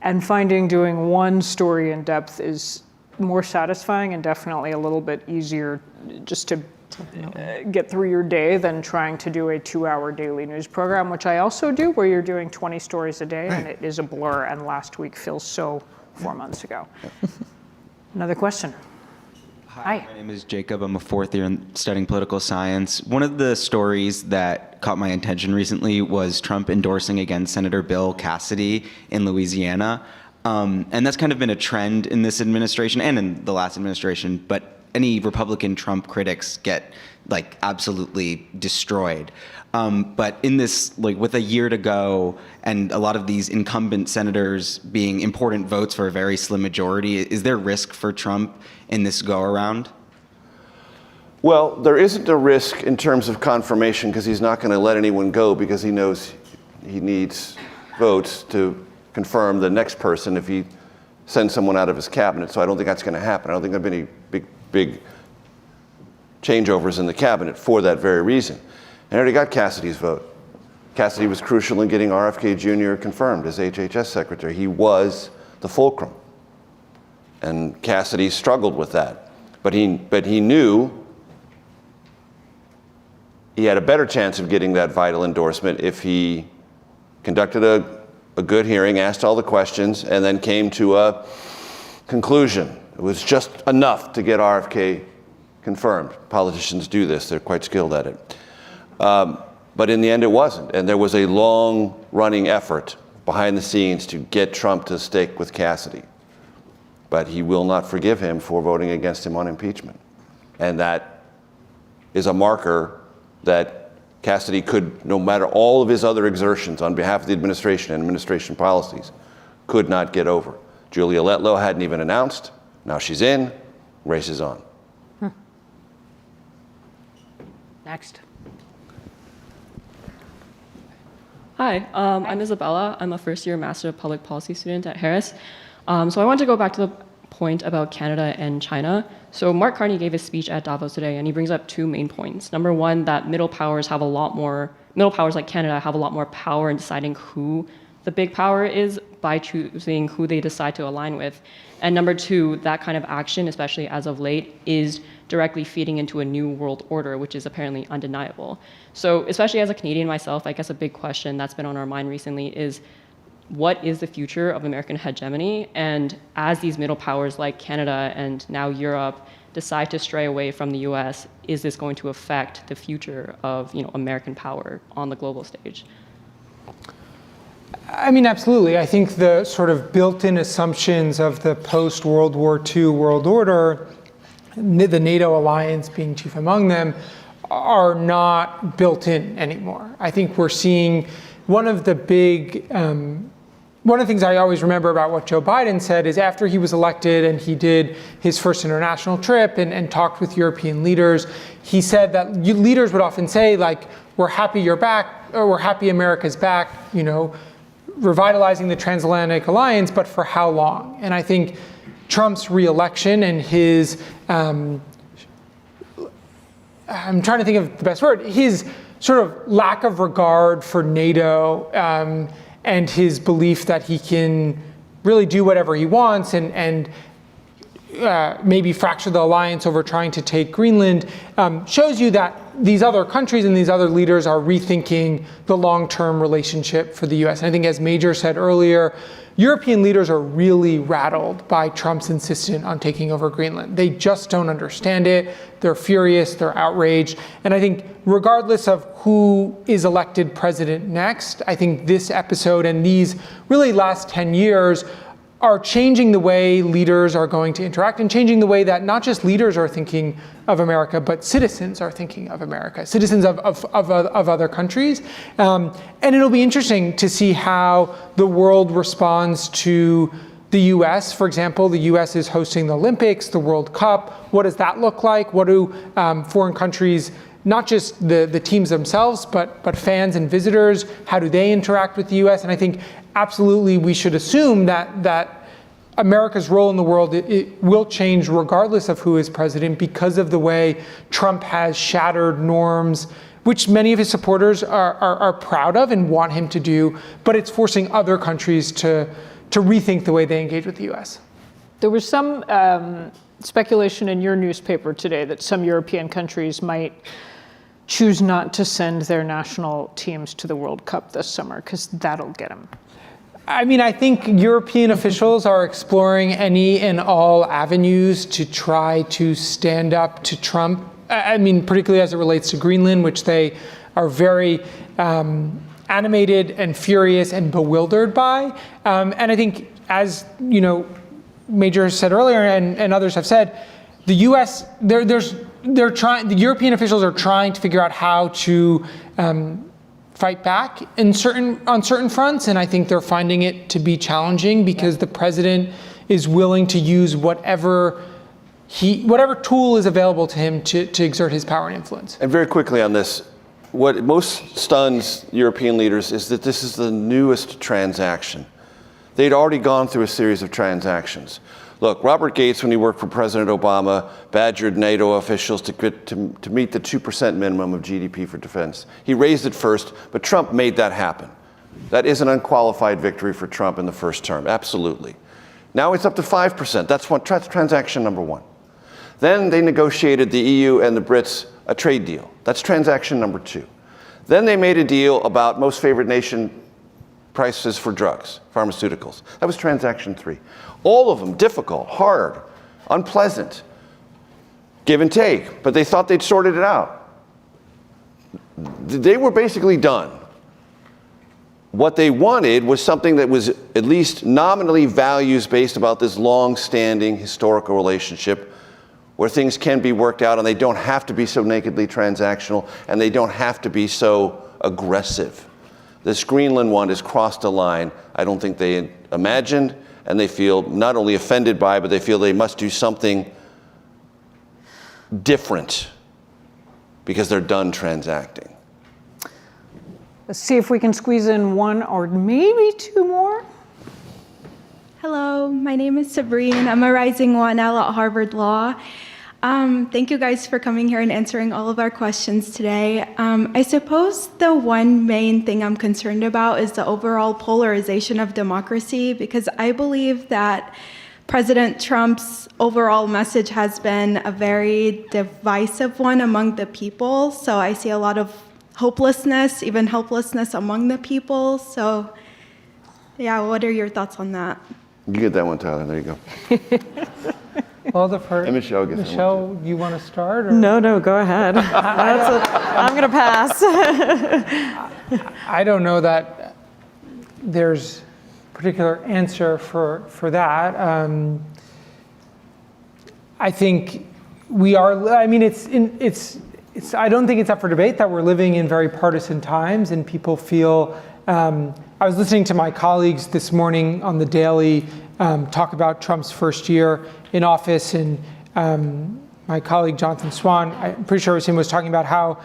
B: And finding doing one story in depth is more satisfying and definitely a little bit easier just to get through your day than trying to do a 2-hour daily news program, which I also do, where you're doing 20 stories a day, and it is a blur, and last week feels so 4 months ago. Another question.
I: Hi, my name is Jacob. I'm a fourth year studying political science. One of the stories that caught my attention recently was Trump endorsing against Senator Bill Cassidy in Louisiana. And that's kind of been a trend in this administration and in the last administration, but any Republican Trump critics get like absolutely destroyed. But in this, like with a year to go and a lot of these incumbent senators being important votes for a very slim majority, is there risk for Trump in this go around?
D: Well, there isn't a risk in terms of confirmation because he's not going to let anyone go because he knows he needs votes to confirm the next person if he sends someone out of his cabinet. So I don't think that's going to happen. I don't think there have been any big changeovers in the cabinet for that very reason. And I already got Cassidy's vote. Cassidy was crucial in getting RFK Jr. confirmed as HHS secretary. He was the fulcrum. And Cassidy struggled with that. But he knew he had a better chance of getting that vital endorsement if he conducted a good hearing, asked all the questions, and then came to a conclusion. It was just enough to get RFK confirmed. Politicians do this. They're quite skilled at it. But in the end, it wasn't. And there was a long-running effort behind the scenes to get Trump to stick with Cassidy. But he will not forgive him for voting against him on impeachment. And that is a marker that Cassidy could, no matter all of his other exertions on behalf of the administration and administration policies, could not get over. Julia Letlow hadn't even announced. Now she's in. Race is on.
B: Next.
J: Hi, I'm Isabella. I'm a first-year Master of Public Policy student at Harris. So I want to go back to the point about Canada and China. So Mark Carney gave his speech at Davos today, and he brings up two main points. Number one, that middle powers like Canada have a lot more power in deciding who the big power is by choosing who they decide to align with. And number two, that kind of action, especially as of late, is directly feeding into a new world order, which is apparently undeniable. So especially as a Canadian myself, I guess a big question that's been on our mind recently is, what is the future of American hegemony? And as these middle powers like Canada and now Europe decide to stray away from the US, is this going to affect the future of American power on the global stage?
E: I mean, absolutely. I think the sort of built-in assumptions of the post-World War II world order, the NATO alliance being chief among them, are not built in anymore. I think we're seeing one of the things I always remember about what Joe Biden said is after he was elected and he did his first international trip and talked with European leaders, he said that leaders would often say, like, we're happy you're back, or we're happy America's back, revitalizing the transatlantic alliance, but for how long? And I think Trump's reelection and his, I'm trying to think of the best word, his sort of lack of regard for NATO and his belief that he can really do whatever he wants and maybe fracture the alliance over trying to take Greenland, shows you that these other countries and these other leaders are rethinking the long-term relationship for the US. And I think, as Major said earlier, European leaders are really rattled by Trump's insistence on taking over Greenland. They just don't understand it. They're furious, they're outraged. And I think regardless of who is elected president next, I think this episode and these really last 10 years are changing the way leaders are going to interact and changing the way that not just leaders are thinking of America, but citizens are thinking of America, citizens of other countries. And it'll be interesting to see how the world responds to the US. For example, the US is hosting the Olympics, the World Cup. What does that look like? What do foreign countries, not just the teams themselves, but fans and visitors, how do they interact with the US? And I think absolutely we should assume that America's role in the world, it will change regardless of who is president because of the way Trump has shattered norms, which many of his supporters are proud of and want him to do, but it's forcing other countries to rethink the way they engage with the US.
B: There was some speculation in your newspaper today that some European countries might choose not to send their national teams to the World Cup this summer because that'll get them.
E: I mean, I think European officials are exploring any and all avenues to try to stand up to Trump. I mean, particularly as it relates to Greenland, which they are very animated and furious and bewildered by. And I think, as Major said earlier and others have said, the U.S. The European officials are trying to figure out how to fight back on certain fronts, and I think they're finding it to be challenging because the president is willing to use whatever tool is available to him to exert his power and influence.
D: And very quickly on this, what most stuns European leaders is that this is the newest transaction. They'd already gone through a series of transactions. Look, Robert Gates, when he worked for President Obama, badgered NATO officials to meet the 2% minimum of GDP for defense. He raised it first, but Trump made that happen. That is an unqualified victory for Trump in the first term, absolutely. Now it's up to 5%. That's transaction number one. Then they negotiated, the EU and the Brits, a trade deal. That's transaction number two. Then they made a deal about most favored nation prices for drugs, pharmaceuticals. That was transaction three. All of them difficult, hard, unpleasant, give and take, but they thought they'd sorted it out. They were basically done. What they wanted was something that was at least nominally values-based about this long-standing historical relationship where things can be worked out and they don't have to be so nakedly transactional and they don't have to be so aggressive. This Greenland one has crossed a line I don't think they imagined, and they feel not only offended by, but they feel they must do something different because they're done transacting.
B: Let's see if we can squeeze in one or maybe two more.
K: Hello, my name is Sabrine. I'm a rising 1L at Harvard Law. Thank you guys for coming here and answering all of our questions today. I suppose the one main thing I'm concerned about is the overall polarization of democracy, because I believe that President Trump's overall message has been a very divisive one among the people. So I see a lot of hopelessness, even helplessness among the people. So yeah, what are your thoughts on that?
D: You get that one, Tyler. There you go.
E: Well, the first.
D: And Michelle gets that one,
E: Michelle, you want to start? Or?
C: No, go ahead. I'm going to pass.
E: I don't know that there's a particular answer for that. I think we are, I mean, I don't think it's up for debate that we're living in very partisan times, and people feel, I was listening to my colleagues this morning on the Daily talk about Trump's first year in office, and my colleague Jonathan Swan, I'm pretty sure it was him, was talking about how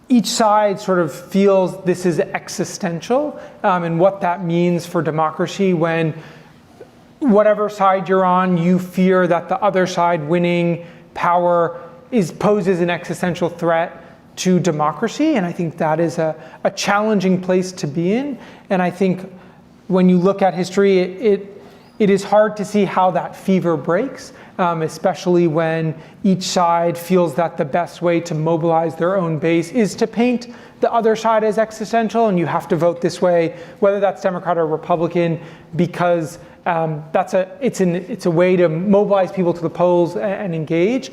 E: each side sort of feels this is existential, and what that means for democracy when whatever side you're on, you fear that the other side winning power poses an existential threat to democracy. And I think that is a challenging place to be in. And I think when you look at history, it is hard to see how that fever breaks, especially when each side feels that the best way to mobilize their own base is to paint the other side as existential, and you have to vote this way, whether that's Democrat or Republican, because it's a way to mobilize people to the polls and engage.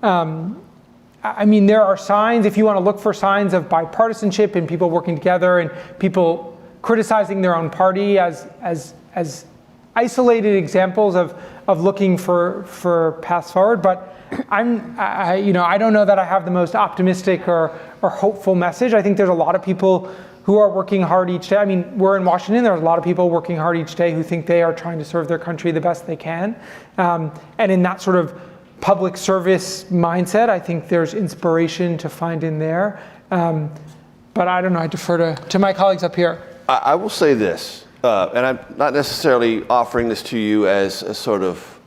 E: I mean, there are signs, if you want to look for signs of bipartisanship and people working together and people criticizing their own party as isolated examples of looking for paths forward. But I don't know that I have the most optimistic or hopeful message. I think there's a lot of people who are working hard each day. I mean, we're in Washington, there's a lot of people working hard each day who think they are trying to serve their country the best they can. And in that sort of public service mindset, I think there's inspiration to find in there. But I don't know, I defer to my colleagues up here.
D: I will say this, and I'm not necessarily offering this to you as a sort of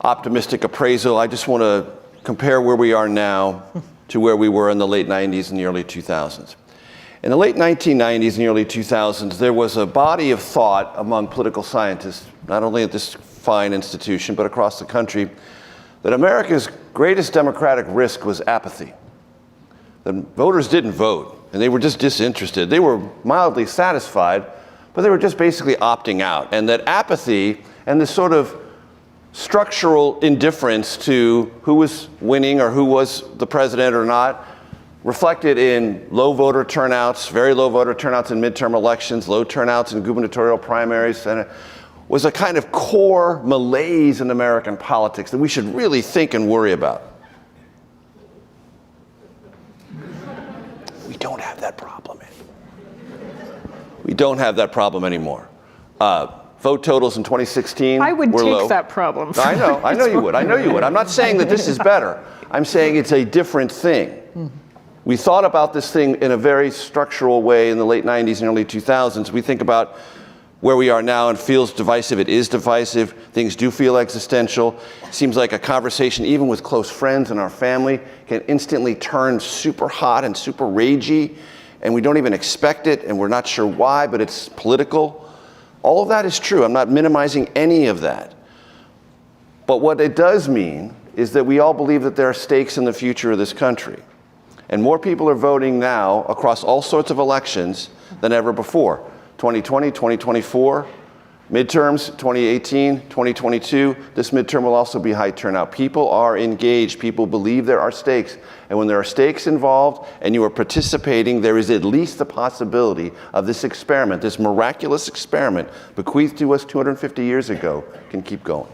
D: optimistic appraisal. I just want to compare where we are now to where we were in the late 90s and the early 2000s. In the late 1990s and the early 2000s, there was a body of thought among political scientists, not only at this fine institution, but across the country, that America's greatest democratic risk was apathy. That voters didn't vote, and they were just disinterested. They were mildly satisfied, but they were just basically opting out. And that apathy and this sort of structural indifference to who was winning or who was the president or not reflected in low voter turnouts, very low voter turnouts in midterm elections, low turnouts in gubernatorial primaries, and was a kind of core malaise in American politics that we should really think and worry about. We don't have that problem anymore. We don't have that problem anymore. Vote totals in 2016
B: I would
D: were
B: take
D: low.
B: that problem.
D: I know you would. I'm not saying that this is better. I'm saying it's a different thing. We thought about this thing in a very structural way in the late 90s and early 2000s. We think about where we are now and feels divisive. It is divisive. Things do feel existential. Seems like a conversation, even with close friends and our family, can instantly turn super hot and super ragey, and we don't even expect it, and we're not sure why, but it's political. All of that is true. I'm not minimizing any of that. But what it does mean is that we all believe that there are stakes in the future of this country. And more people are voting now across all sorts of elections than ever before. 2020, 2024, midterms, 2018, 2022. This midterm will also be high turnout. People are engaged. People believe there are stakes. And when there are stakes involved and you are participating, there is at least the possibility of this experiment, this miraculous experiment bequeathed to us 250 years ago, can keep going.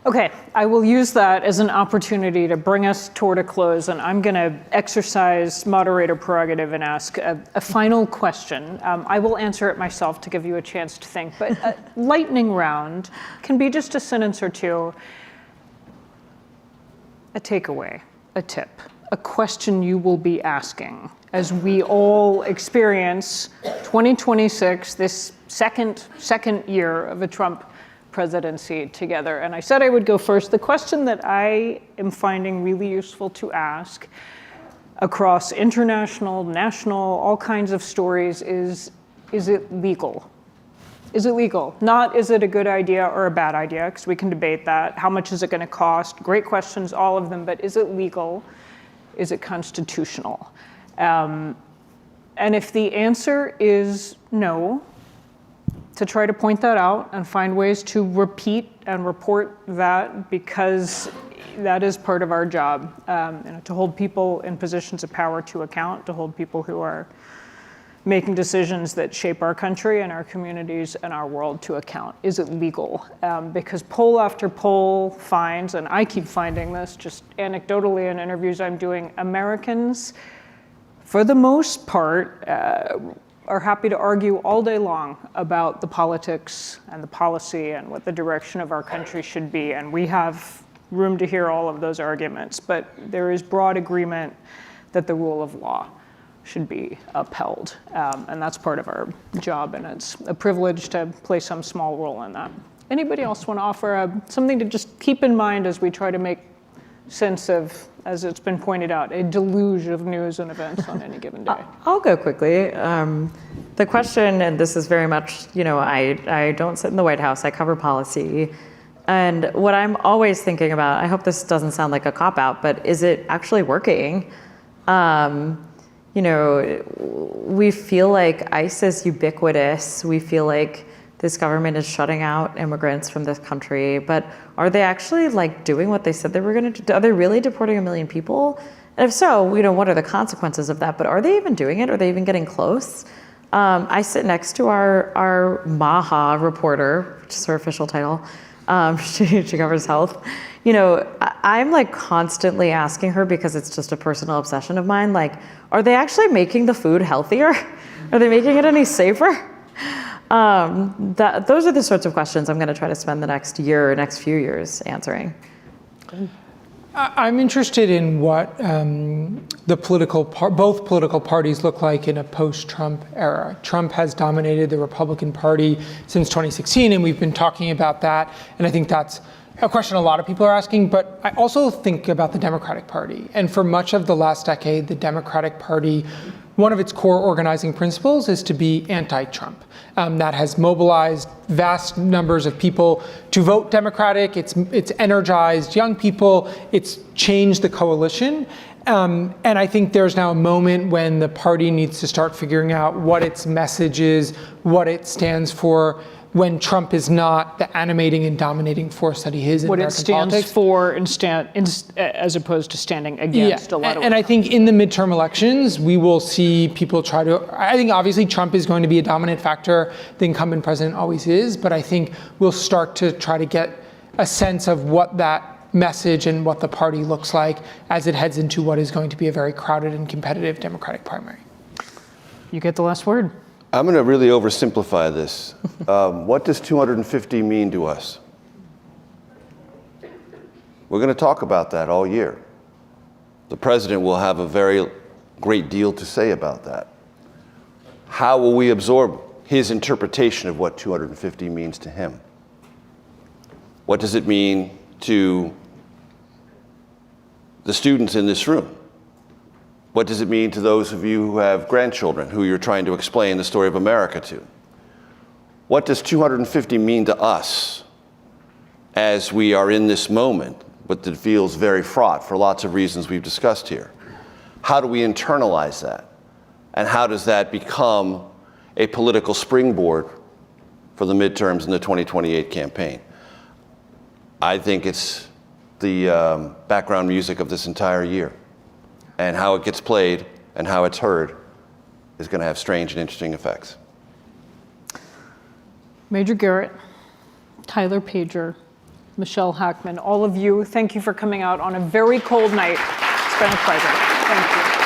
B: Okay, I will use that as an opportunity to bring us toward a close, and I'm going to exercise moderator prerogative and ask a final question. I will answer it myself to give you a chance to think, but a lightning round can be just a sentence or two, a takeaway, a tip. a question you will be asking as we all experience 2026, this second year of a Trump presidency together. And I said I would go first. The question that I am finding really useful to ask across international, national, all kinds of stories is it legal? Is it legal? Not is it a good idea or a bad idea, because we can debate that. How much is it going to cost? Great questions, all of them, but is it legal? Is it constitutional? And if the answer is no, to try to point that out and find ways to repeat and report that, because that is part of our job, to hold people in positions of power to account, to hold people who are making decisions that shape our country and our communities and our world to account. Is it legal? Because poll after poll finds, and I keep finding this just anecdotally in interviews I'm doing, Americans, for the most part, are happy to argue all day long about the politics and the policy and what the direction of our country should be. And we have room to hear all of those arguments. But there is broad agreement that the rule of law should be upheld. And that's part of our job. And it's a privilege to play some small role in that. Anybody else want to offer something to just keep in mind as we try to make sense of, as it's been pointed out, a deluge of news and events on any given day?
C: I'll go quickly. The question, and this is very much, I don't sit in the White House, I cover policy. And what I'm always thinking about, I hope this doesn't sound like a cop-out, but is it actually working? We feel like ICE is ubiquitous. We feel like this government is shutting out immigrants from this country, but are they actually doing what they said they were going to do? Are they really deporting 1 million people? And if so, what are the consequences of that? But are they even doing it? Are they even getting close? I sit next to our MAHA reporter, which is her official title. She covers health. I'm constantly asking her, because it's just a personal obsession of mine, are they actually making the food healthier? Are they making it any safer? Those are the sorts of questions I'm going to try to spend the next few years answering.
E: I'm interested in what both political parties look like in a post-Trump era. Trump has dominated the Republican Party since 2016, and we've been talking about that. And I think that's a question a lot of people are asking, but I also think about the Democratic Party. And for much of the last decade, the Democratic Party, one of its core organizing principles is to be anti-Trump. That has mobilized vast numbers of people to vote Democratic. It's energized young people. It's changed the coalition. And I think there's now a moment when the party needs to start figuring out what its message is, what it stands for, when Trump is not the animating and dominating force that he is in
B: what
E: American
B: it stands
E: politics.
B: for as opposed to standing against a lot of.
E: And I think in the midterm elections, we will see people try to, I think obviously Trump is going to be a dominant factor. The incumbent president always is, but I think we'll start to try to get a sense of what that message and what the party looks like as it heads into what is going to be a very crowded and competitive Democratic primary.
B: You get the last word.
D: I'm going to really oversimplify this. What does 250 mean to us? We're going to talk about that all year. The president will have a very great deal to say about that. How will we absorb his interpretation of what 250 means to him? What does it mean to the students in this room? What does it mean to those of you who have grandchildren who you're trying to explain the story of America to? What does 250 mean to us as we are in this moment, but that feels very fraught for lots of reasons we've discussed here? How do we internalize that? And how does that become a political springboard for the midterms and the 2028 campaign? I think it's the background music of this entire year. And how it gets played and how it's heard is going to have strange and interesting effects.
B: Major Garrett, Tyler Pager, Michelle Hackman, all of you, thank you for coming out on a very cold night. It's been a pleasure. Thank you.